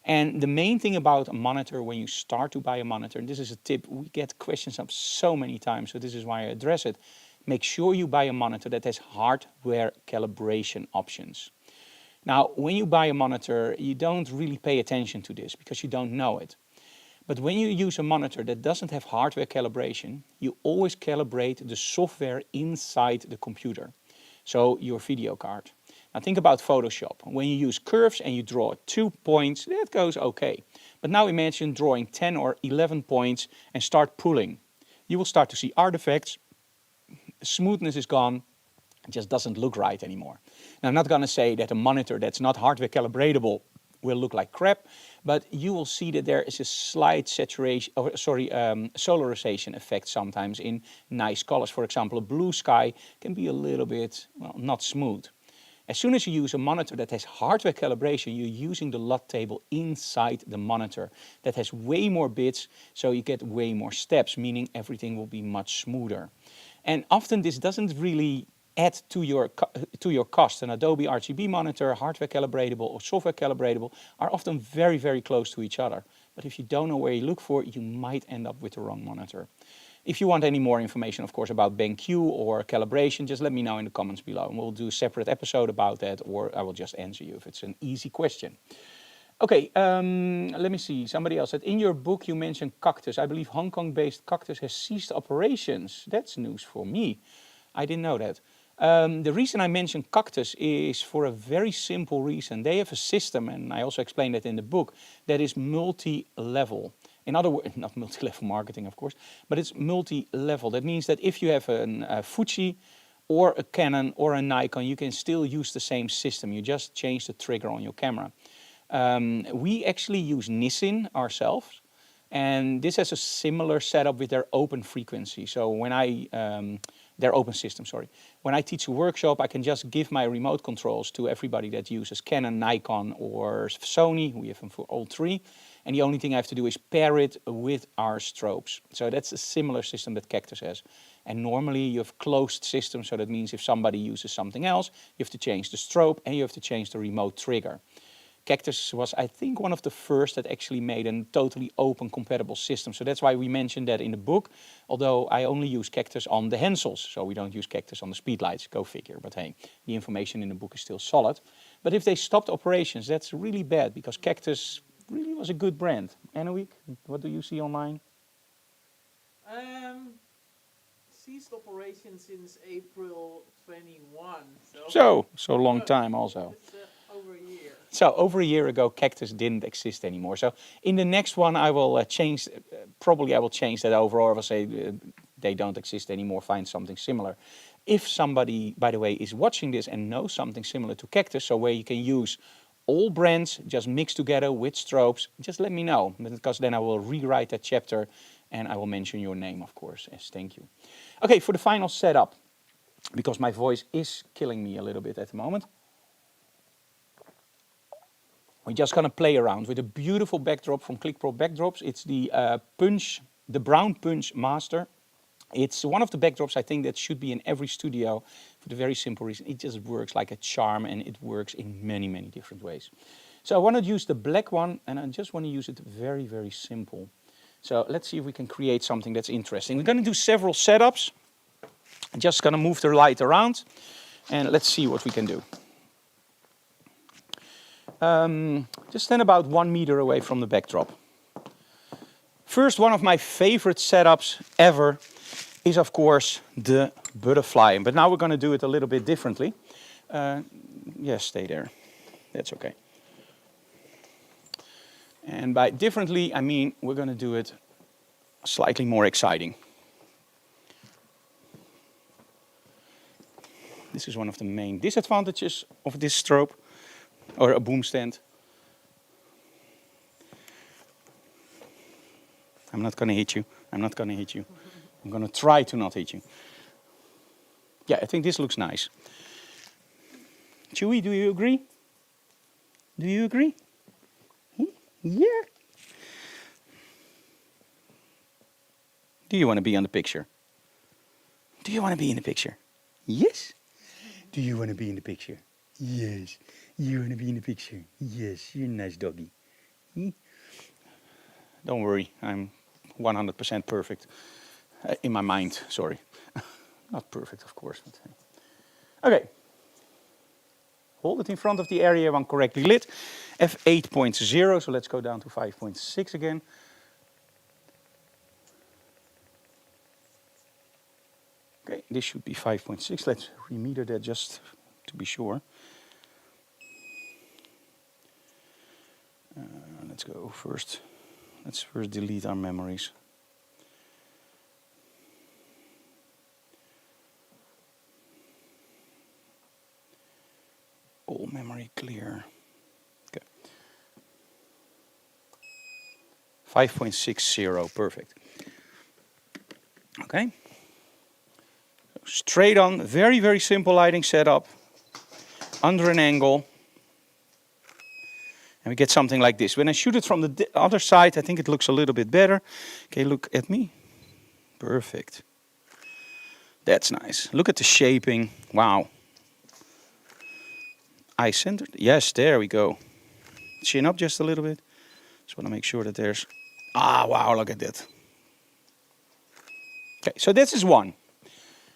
And the main thing about a monitor when you start to buy a monitor, and this is a tip, we get questions up so many times, so this is why I address it. Make sure you buy a monitor that has hardware calibration options. Now, when you buy a monitor, you don't really pay attention to this because you don't know it. But when you use a monitor that doesn't have hardware calibration, you always calibrate the software inside the computer. So your video card. Now think about Photoshop. When you use curves and you draw 2 points, that goes okay. But now imagine drawing 10 or 11 points and start pulling. You will start to see artifacts. Smoothness is gone, it just doesn't look right anymore. Now, I'm not going to say that a monitor that's not hardware calibratable will look like crap, but you will see that there is a slight saturation, solarization effect sometimes in nice colors. For example, a blue sky can be a little bit, well, not smooth. As soon as you use a monitor that has hardware calibration, you're using the LUT table inside the monitor. That has way more bits, so you get way more steps, meaning everything will be much smoother. And often this doesn't really add to your cost. An Adobe RGB monitor, hardware calibratable or software calibratable, are often very, very close to each other. but if you don't know where you look for, you might end up with the wrong monitor. If you want any more information, of course, about BenQ or calibration, just let me know in the comments below, and we'll do a separate episode about that, or I will just answer you if it's an easy question. Okay, let me see. Somebody else said, in your book you mentioned Cactus. I believe Hong Kong-based Cactus has ceased operations. That's news for me. I didn't know that. The reason I mentioned Cactus is for a very simple reason. They have a system, and I also explained it in the book, that is multi-level. In other words, not multi-level marketing, of course, but it's multi-level. That means that if you have a Fuji or a Canon or a Nikon, you can still use the same system. You just change the trigger on your camera. We actually use Nissin ourselves, and this has a similar setup with their open frequency. So when their open system, sorry. When I teach a workshop, I can just give my remote controls to everybody that uses Canon, Nikon or Sony. We have them for all three. And the only thing I have to do is pair it with our strobes. So that's a similar system that Cactus has. And normally you have closed systems, so that means if somebody uses something else, you have to change the strobe and you have to change the remote trigger. Cactus was, I think, one of the first that actually made a totally open compatible system. So that's why we mentioned that in the book, although I only use Cactus on the Hensels. So we don't use Cactus on the speedlights, go figure. But hey, the information in the book is still solid. But if they stopped operations, that's really bad, because Cactus really was a good brand. Anouk, what do you see online? Ceased operation since April 21. So long time also. It's over a year. So over a year ago, Cactus didn't exist anymore. So in the next one, I will change. Probably I will change that over, or I will say they don't exist anymore. Find something similar. If somebody, by the way, is watching this and knows something similar to Cactus, so where you can use all brands just mixed together with strobes, just let me know, because then I will rewrite that chapter and I will mention your name, of course, as thank you. Okay, for the final setup, because my voice is killing me a little bit at the moment. We're just going to play around with a beautiful backdrop from ClickPro Backdrops. It's the the Brown Punch Master. It's one of the backdrops I think that should be in every studio for the very simple reason. It just works like a charm, and it works in many, many different ways. So I want to use the black one, and I just want to use it very, very simple. So let's see if we can create something that's interesting. We're going to do several setups. I'm just going to move the light around, and let's see what we can do. Just stand about 1 meter away from the backdrop. First, one of my favorite setups ever is, of course, the butterfly. But now we're going to do it a little bit differently. Yes, stay there. That's okay. And by differently, I mean we're going to do it slightly more exciting. This is one of the main disadvantages of this strobe, or a boom stand. I'm not going to hit you. I'm not going to hit you. I'm going to try to not hit you. Yeah, I think this looks nice. Chewy, do you agree? Do you agree? Yeah. Do you want to be on the picture? Do you want to be in the picture? Yes. Do you want to be in the picture? Yes. You want to be in the picture? Yes, you're a nice doggy. Don't worry, I'm 100% perfect. In my mind, sorry. Not perfect, of course. But, okay. Hold it in front of the area when correctly lit. F8.0, so let's go down to 5.6 again. Okay, this should be 5.6. Let's remeter that just to be sure. Let's go first. Let's first delete our memories. All memory clear. Okay. 5.60, perfect. Okay. Straight on, very, very simple lighting setup. Under an angle. And we get something like this. When I shoot it from the other side, I think it looks a little bit better. Okay, look at me. Perfect. That's nice. Look at the shaping. Wow. Eye centered. Yes, there we go. Chin up just a little bit. Just want to make sure that there's... Ah, wow, look at that. Okay, so this is one.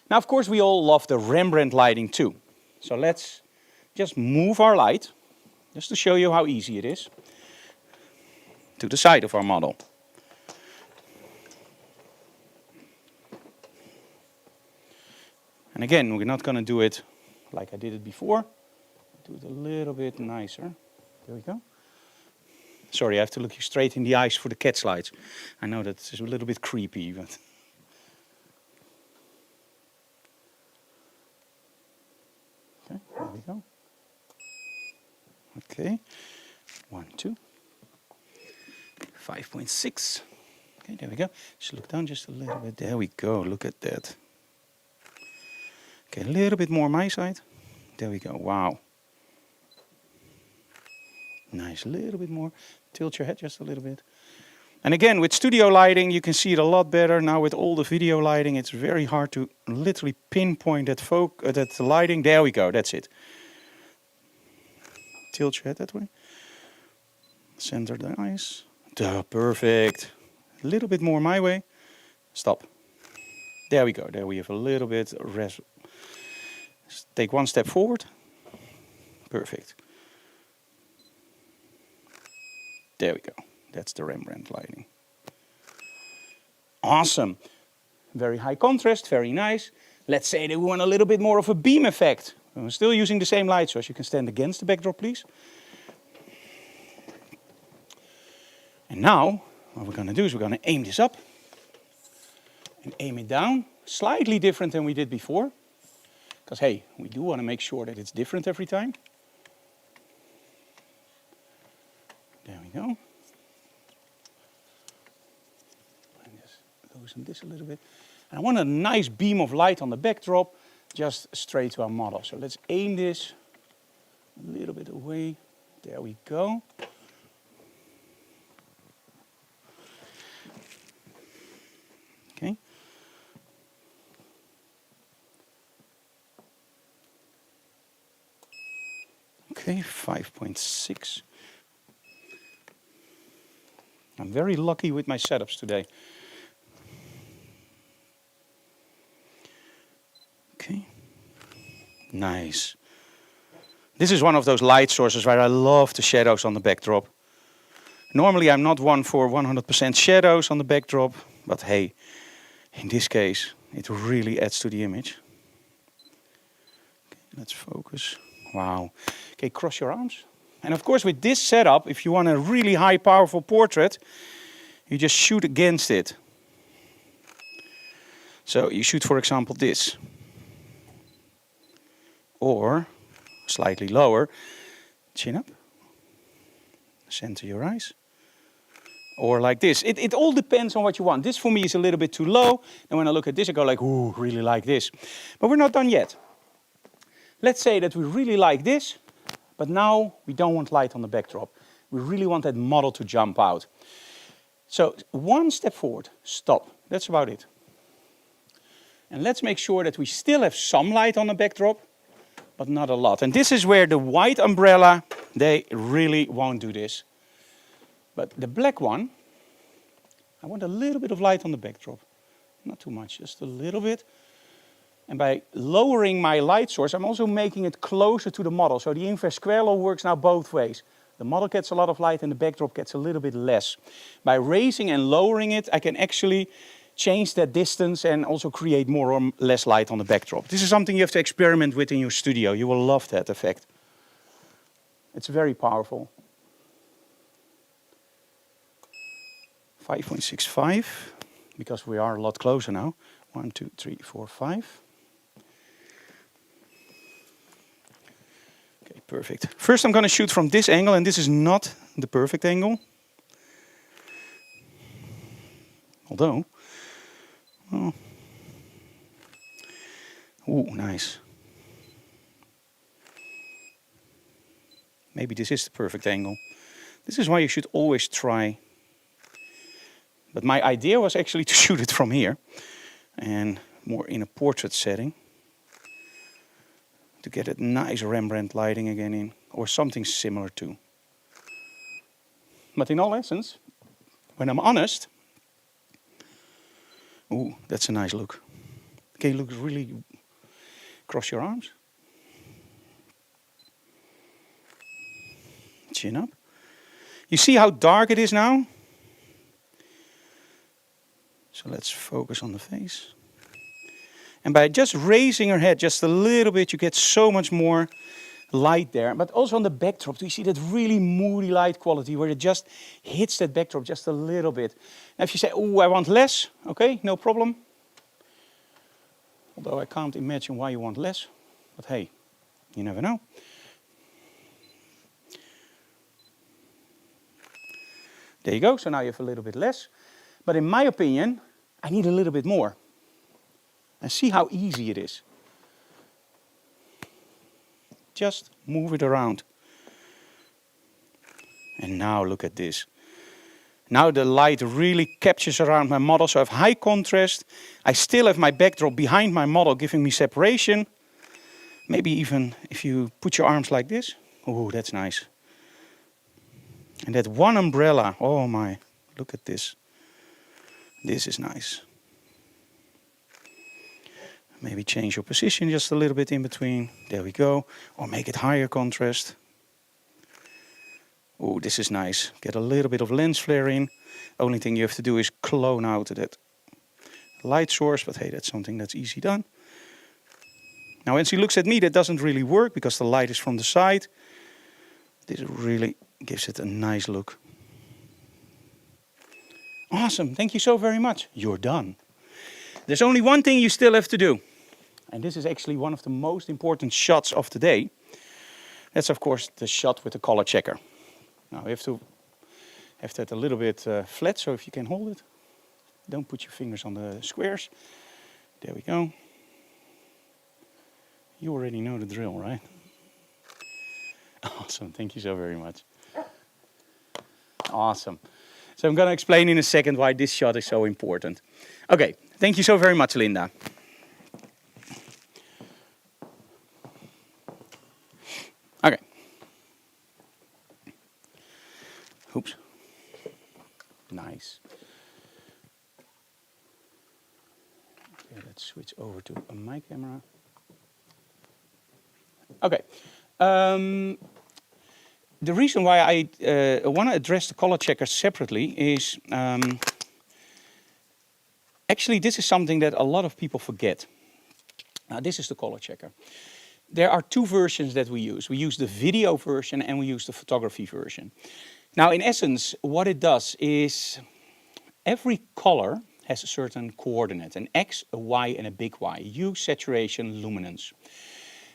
Now, of course, we all love the Rembrandt lighting too. So let's just move our light, just to show you how easy it is, to the side of our model. And again, we're not going to do it like I did it before. Do it a little bit nicer. There we go. Sorry, I have to look you straight in the eyes for the cat slides. I know that's a little bit creepy, but... Okay, there we go. Okay, 1, 2. 5.6. Okay, there we go. Just look down just a little bit. There we go, look at that. Okay, a little bit more my side. There we go, wow. Nice, a little bit more. Tilt your head just a little bit. And again, with studio lighting, you can see it a lot better. Now with all the video lighting, it's very hard to literally pinpoint that lighting. There we go, that's it. Tilt your head that way. Center the eyes. Duh, perfect. A little bit more my way. Stop. There we go. There we have a little bit. Take one step forward. Perfect. There we go. That's the Rembrandt lighting. Awesome. Very high contrast, very nice. Let's say that we want a little bit more of a beam effect. I'm still using the same light source. You can stand against the backdrop, please. And now, what we're going to do is we're going to aim this up and aim it down. Slightly different than we did before. Because, hey, we do want to make sure that it's different every time. There we go. And just loosen this a little bit. And I want a nice beam of light on the backdrop, just straight to our model. So let's aim this a little bit away. There we go. Okay. Okay, 5.6. I'm very lucky with my setups today. Okay, nice. This is one of those light sources where I love the shadows on the backdrop. Normally I'm not one for 100% shadows on the backdrop, but hey, in this case it really adds to the image. Okay, let's focus. Wow. Okay, cross your arms. And of course with this setup, if you want a really high powerful portrait, you just shoot against it. So you shoot, for example, this. Or slightly lower, chin up, center your eyes. Or like this. It all depends on what you want. This for me is a little bit too low. And when I look at this, I go like, ooh, really like this. But we're not done yet. Let's say that we really like this. But now we don't want light on the backdrop. We really want that model to jump out. So one step forward, stop. That's about it. And let's make sure that we still have some light on the backdrop, but not a lot. And this is where the white umbrella, they really won't do this. But the black one, I want a little bit of light on the backdrop. Not too much, just a little bit. And by lowering my light source, I'm also making it closer to the model. So the inverse square law works now both ways. The model gets a lot of light and the backdrop gets a little bit less. By raising and lowering it, I can actually change that distance and also create more or less light on the backdrop. This is something you have to experiment with in your studio. You will love that effect. It's very powerful. 5.65, because we are a lot closer now. 1, 2, 3, 4, 5. Okay, perfect. First I'm going to shoot from this angle, and this is not the perfect angle. Although, oh. Ooh, nice. Maybe this is the perfect angle. This is why you should always try. But my idea was actually to shoot it from here. And more in a portrait setting. To get a nice Rembrandt lighting again in. Or something similar to. But in all essence, when I'm honest, ooh, that's a nice look. Can you look really, cross your arms? Chin up. You see how dark it is now? So let's focus on the face. And by just raising her head just a little bit, you get so much more light there. But also on the backdrop, do you see that really moody light quality where it just hits that backdrop just a little bit? Now if you say, oh, I want less, okay, no problem. Although I can't imagine why you want less, but hey, you never know. There you go, so now you have a little bit less. But in my opinion, I need a little bit more. And see how easy it is. Just move it around. And now look at this. Now the light really captures around my model, so I have high contrast. I still have my backdrop behind my model giving me separation. Maybe even if you put your arms like this. Oh, that's nice. And that one umbrella, oh my, look at this. This is nice. Maybe change your position just a little bit in between. There we go. Or make it higher contrast. Oh, this is nice. Get a little bit of lens flare in. Only thing you have to do is clone out that light source. But hey, that's something that's easy done. Now when she looks at me, that doesn't really work because the light is from the side. This really gives it a nice look. Awesome. Thank you so very much. You're done. There's only one thing you still have to do. And this is actually one of the most important shots of the day. That's of course the shot with the color checker. Now we have to have that a little bit flat, so if you can hold it. Don't put your fingers on the squares. There we go. You already know the drill, right? Awesome, thank you so very much. Awesome. So I'm going to explain in a second why this shot is so important. Okay, thank you so very much, Linda. Okay. Oops. Nice. Okay, let's switch over to my camera. Okay. The reason why I want to address the color checker separately is actually this is something that a lot of people forget. Now this is the color checker. There are two versions that we use. We use the video version and we use the photography version. Now in essence what it does is every color has a certain coordinate, an X, a Y and a big Y, hue, saturation, luminance.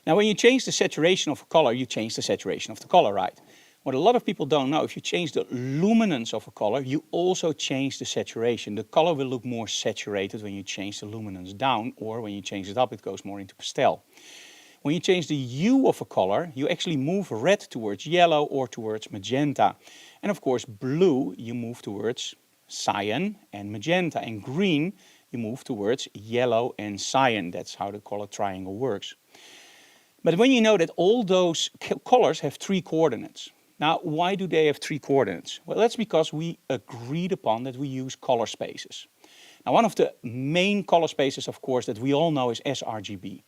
Now when you change the saturation of a color, you change the saturation of the color, right? What a lot of people don't know, if you change the luminance of a color, you also change the saturation. The color will look more saturated when you change the luminance down, or when you change it up, it goes more into pastel. When you change the hue of a color, you actually move red towards yellow or towards magenta. And of course blue, you move towards cyan and magenta. And green, you move towards yellow and cyan. That's how the color triangle works. But when you know that all those colors have three coordinates. Now, why do they have three coordinates? Well, that's because we agreed upon that we use color spaces. Now, one of the main color spaces, of course, that we all know is sRGB.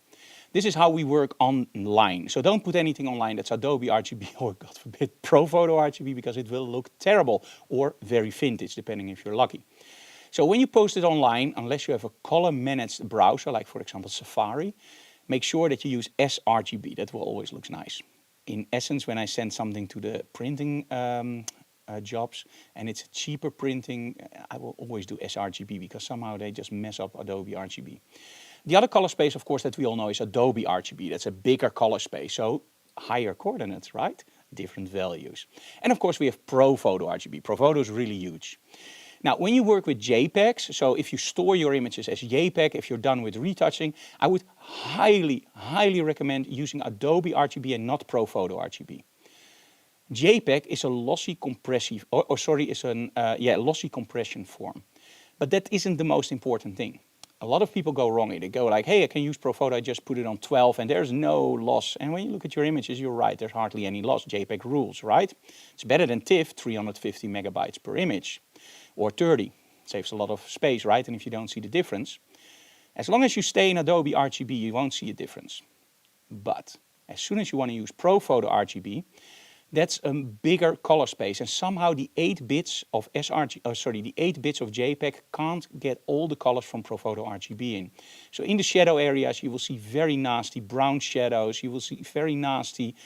This is how we work online. So don't put anything online that's Adobe RGB or, God forbid, ProPhoto RGB, because it will look terrible or very vintage, depending if you're lucky. So when you post it online, unless you have a color managed browser, like for example Safari, make sure that you use sRGB. That will always look nice. In essence, when I send something to the printing jobs and it's cheaper printing, I will always do sRGB because somehow they just mess up Adobe RGB. The other color space, of course, that we all know is Adobe RGB. That's a bigger color space, so higher coordinates, right? Different values. And of course, we have ProPhoto RGB. ProPhoto is really huge. Now, when you work with JPEGs, so if you store your images as JPEG, if you're done with retouching, I would highly, highly recommend using Adobe RGB and not ProPhoto RGB. JPEG is a lossy compressive, lossy compression form. But that isn't the most important thing. a lot of people go wrong here. They go like, hey, I can use Profoto, I just put it on 12 and there's no loss. And when you look at your images, you're right, there's hardly any loss. JPEG rules, right? It's better than TIFF, 350 megabytes per image, or 30. Saves a lot of space, right? And if you don't see the difference, as long as you stay in Adobe RGB, you won't see a difference. But as soon as you want to use Profoto RGB, that's a bigger color space, and somehow the 8 bits of the 8 bits of JPEG can't get all the colors from Profoto RGB in. So in the shadow areas, you will see very nasty brown shadows. You will see very nasty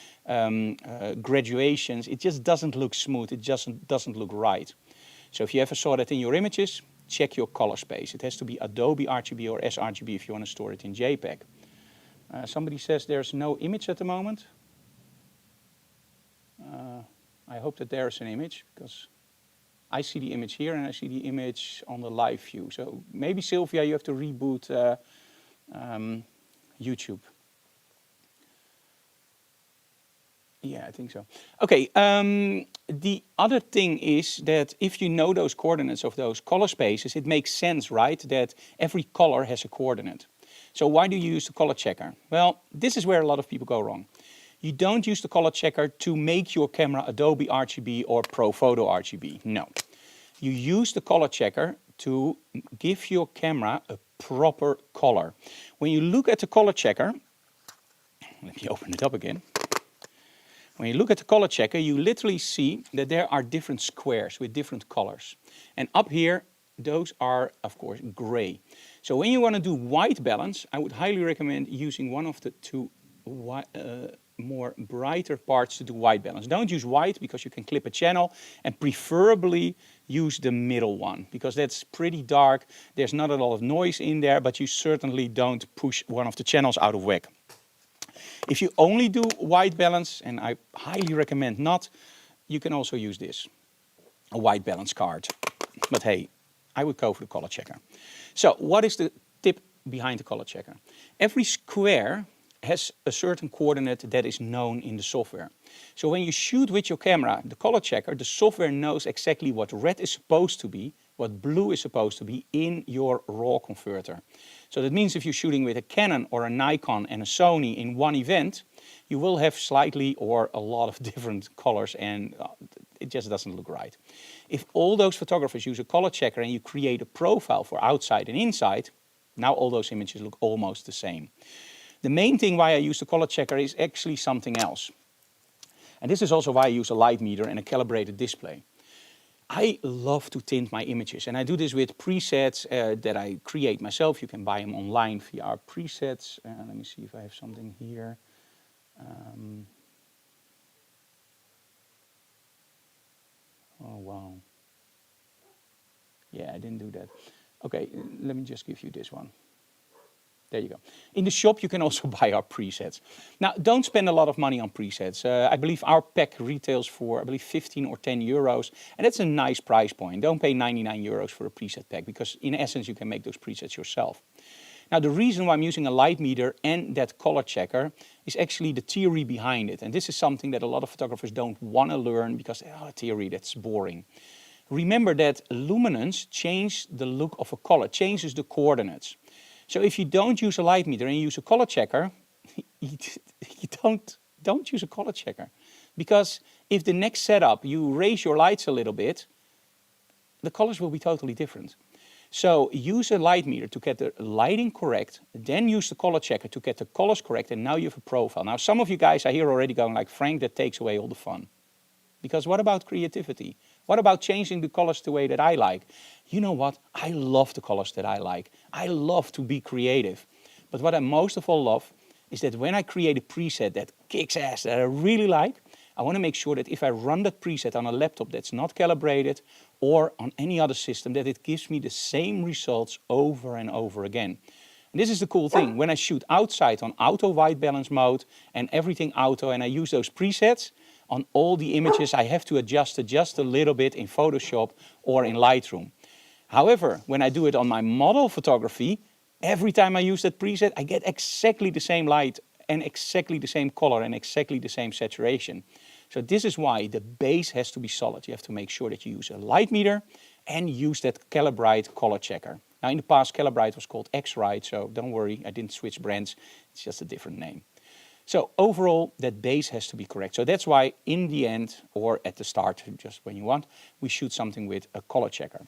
graduations. It just doesn't look smooth. It just doesn't look right. So if you ever saw that in your images, check your color space. It has to be Adobe RGB or sRGB if you want to store it in JPEG. Somebody says there's no image at the moment. I hope that there's an image, because I see the image here and I see the image on the live view. So maybe, Sylvia, you have to reboot YouTube. Yeah, I think so. Okay, the other thing is that if you know those coordinates of those color spaces, it makes sense, right, that every color has a coordinate. So why do you use the color checker? Well, this is where a lot of people go wrong. You don't use the color checker to make your camera Adobe RGB or Profoto RGB. No. You use the color checker to give your camera a proper color. When you look at the color checker, let me open it up again. When you look at the color checker, you literally see that there are different squares with different colors. And up here, those are, of course, gray. So when you want to do white balance, I would highly recommend using one of the two more brighter parts to do white balance. Don't use white because you can clip a channel, and preferably use the middle one because that's pretty dark. There's not a lot of noise in there, but you certainly don't push one of the channels out of whack. If you only do white balance, and I highly recommend not, you can also use this, a white balance card. But hey, I would go for the color checker. So what is the tip behind the color checker? Every square has a certain coordinate that is known in the software. So when you shoot with your camera, the color checker, the software knows exactly what red is supposed to be, what blue is supposed to be in your RAW converter. So that means if you're shooting with a Canon or a Nikon and a Sony in one event, you will have slightly or a lot of different colors, and it just doesn't look right. If all those photographers use a color checker and you create a profile for outside and inside, now all those images look almost the same. The main thing why I use the color checker is actually something else. And this is also why I use a light meter and a calibrated display. I love to tint my images, and I do this with presets that I create myself. You can buy them online via our presets. Let me see if I have something here. Oh, wow. Yeah, I didn't do that. Okay, let me just give you this one. There you go. In the shop, you can also buy our presets. Now, don't spend a lot of money on presets. I believe our pack retails for, I believe, 15 or 10 euros. And that's a nice price point. Don't pay 99 euros for a preset pack, because in essence, you can make those presets yourself. Now, the reason why I'm using a light meter and that color checker is actually the theory behind it. And this is something that a lot of photographers don't want to learn because, oh, theory, that's boring. Remember that luminance changes the look of a color, changes the coordinates. So if you don't use a light meter and you use a color checker, you don't use a color checker. Because if the next setup you raise your lights a little bit, the colors will be totally different. So use a light meter to get the lighting correct, then use the color checker to get the colors correct, and now you have a profile. Now some of you guys are here already going like, Frank, that takes away all the fun. Because what about creativity? What about changing the colors the way that I like? You know what? I love the colors that I like. I love to be creative. But what I most of all love is that when I create a preset that kicks ass, that I really like, I want to make sure that if I run that preset on a laptop that's not calibrated or on any other system, that it gives me the same results over and over again. And this is the cool thing. When I shoot outside on auto white balance mode and everything auto, and I use those presets, on all the images I have to adjust it just a little bit in Photoshop or in Lightroom. However, when I do it on my model photography, every time I use that preset, I get exactly the same light and exactly the same color and exactly the same saturation. So this is why the base has to be solid. You have to make sure that you use a light meter and use that calibrate color checker. Now in the past, Calibrite was called X-Rite, so don't worry, I didn't switch brands, it's just a different name. So overall, that base has to be correct. So that's why in the end, or at the start, just when you want, we shoot something with a color checker.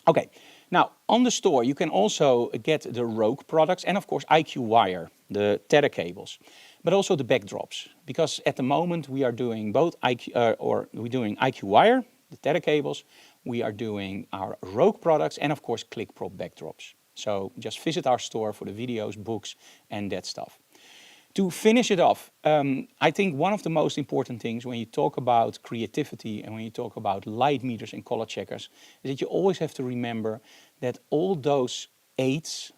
Okay, now on the store you can also get the Rogue products and of course IQ Wire, the tether cables, but also the backdrops. Because at the moment we are doing both we're doing IQ Wire, the tether cables, we are doing our Rogue products and of course ClickProp backdrops. So just visit our store for the videos, books and that stuff. To finish it off, I think one of the most important things when you talk about creativity and when you talk about light meters and color checkers is that you always have to remember that all those aids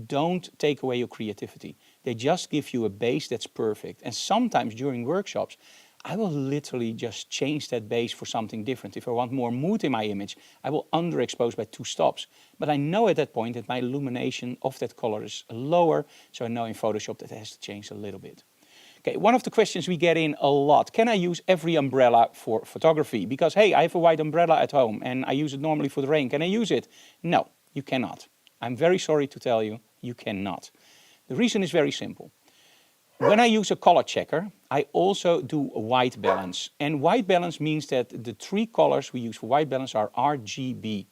don't take away your creativity. They just give you a base that's perfect. And sometimes during workshops, I will literally just change that base for something different. If I want more mood in my image, I will underexpose by 2 stops. But I know at that point that my illumination of that color is lower, so I know in Photoshop that it has to change a little bit. Okay, one of the questions we get in a lot, can I use every umbrella for photography? Because, hey, I have a white umbrella at home and I use it normally for the rain. Can I use it? No, you cannot. I'm very sorry to tell you, you cannot. The reason is very simple. When I use a color checker, I also do a white balance. And white balance means that the 3 colors we use for white balance are RGB.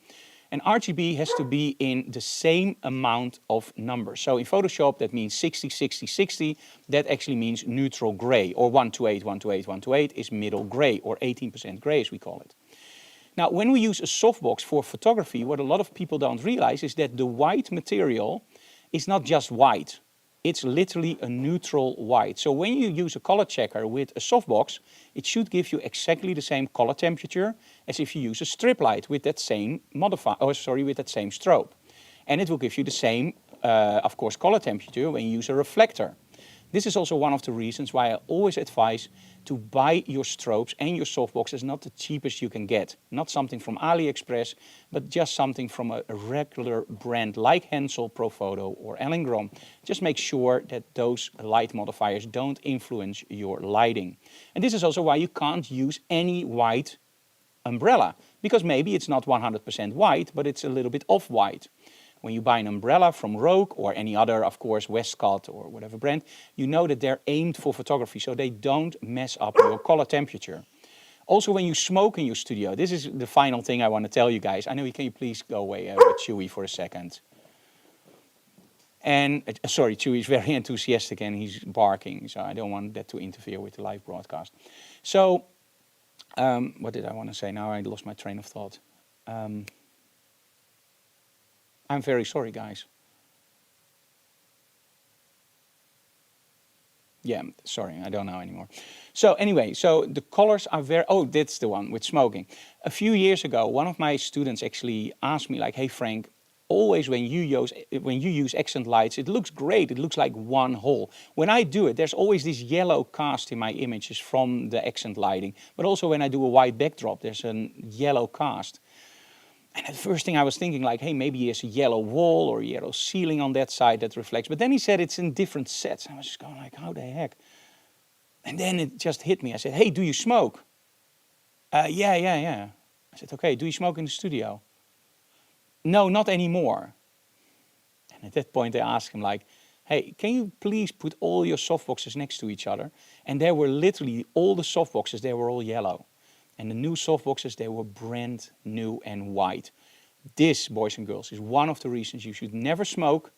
And RGB has to be in the same amount of numbers. So in Photoshop, that means 60, 60, 60. That actually means neutral gray, or 128, 128, 128 is middle gray, or 18% gray as we call it. Now, when we use a softbox for photography, what a lot of people don't realize is that the white material is not just white. It's literally a neutral white. So when you use a color checker with a softbox, it should give you exactly the same color temperature as if you use a strip light with that same with that same strobe. And it will give you the same, of course, color temperature when you use a reflector. This is also one of the reasons why I always advise to buy your strobes and your softboxes not the cheapest you can get. Not something from AliExpress, but just something from a regular brand like Hensel, Profoto or Elingrom. Just make sure that those light modifiers don't influence your lighting. And this is also why you can't use any white umbrella, because maybe it's not 100% white, but it's a little bit off-white. When you buy an umbrella from Rogue or any other, of course, Westcott or whatever brand, you know that they're aimed for photography, so they don't mess up your color temperature. Also, when you smoke in your studio, this is the final thing I want to tell you guys. I know, can you please go away with Chewy for a second? And, sorry, Chewy is very enthusiastic and he's barking, so I don't want that to interfere with the live broadcast. So, what did I want to say? Now I lost my train of thought. I'm very sorry, guys. Yeah, sorry, I don't know anymore. So anyway, so the colors are very, oh, that's the one with smoking. A few years ago, one of my students actually asked me like, hey Frank, always when you use accent lights, it looks great, it looks like one hole. When I do it, there's always this yellow cast in my images from the accent lighting, but also when I do a white backdrop, there's a yellow cast. And the first thing I was thinking like, hey, maybe there's a yellow wall or a yellow ceiling on that side that reflects. But then he said it's in different sets. I was just going like, how the heck? And then it just hit me. I said, hey, do you smoke? Yeah. I said, okay, do you smoke in the studio? No, not anymore. And at that point I asked him like, hey, can you please put all your softboxes next to each other? And there were literally all the softboxes, they were all yellow. And the new softboxes, they were brand new and white. This, boys and girls, is one of the reasons you should never smoke,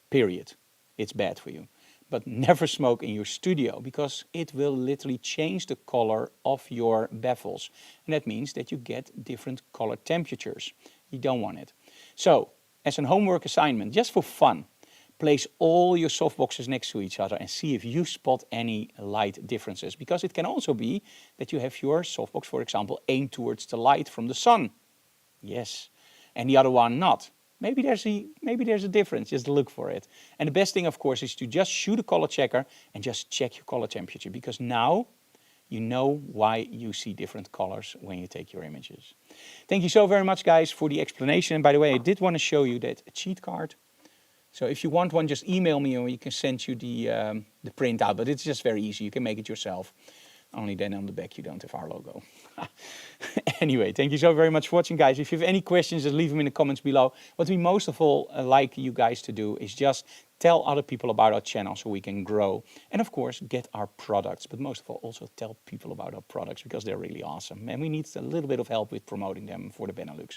period. It's bad for you. But never smoke in your studio, because it will literally change the color of your baffles. And that means that you get different color temperatures. You don't want it. So, as a homework assignment, just for fun, place all your softboxes next to each other and see if you spot any light differences. Because it can also be that you have your softbox, for example, aimed towards the light from the sun. Yes. And the other one not. Maybe there's a difference, just look for it. And the best thing, of course, is to just shoot a color checker and just check your color temperature. Because now you know why you see different colors when you take your images. Thank you so very much, guys, for the explanation. And by the way, I did want to show you that cheat card. So if you want one, just email me and we can send you the printout. But it's just very easy. You can make it yourself. Only then on the back you don't have our logo. Anyway, thank you so very much for watching, guys. If you have any questions, just leave them in the comments below. What we most of all like you guys to do is just tell other people about our channel so we can grow. And of course, get our products. But most of all, also tell people about our products because they're really awesome. And we need a little bit of help with promoting them for the Benelux.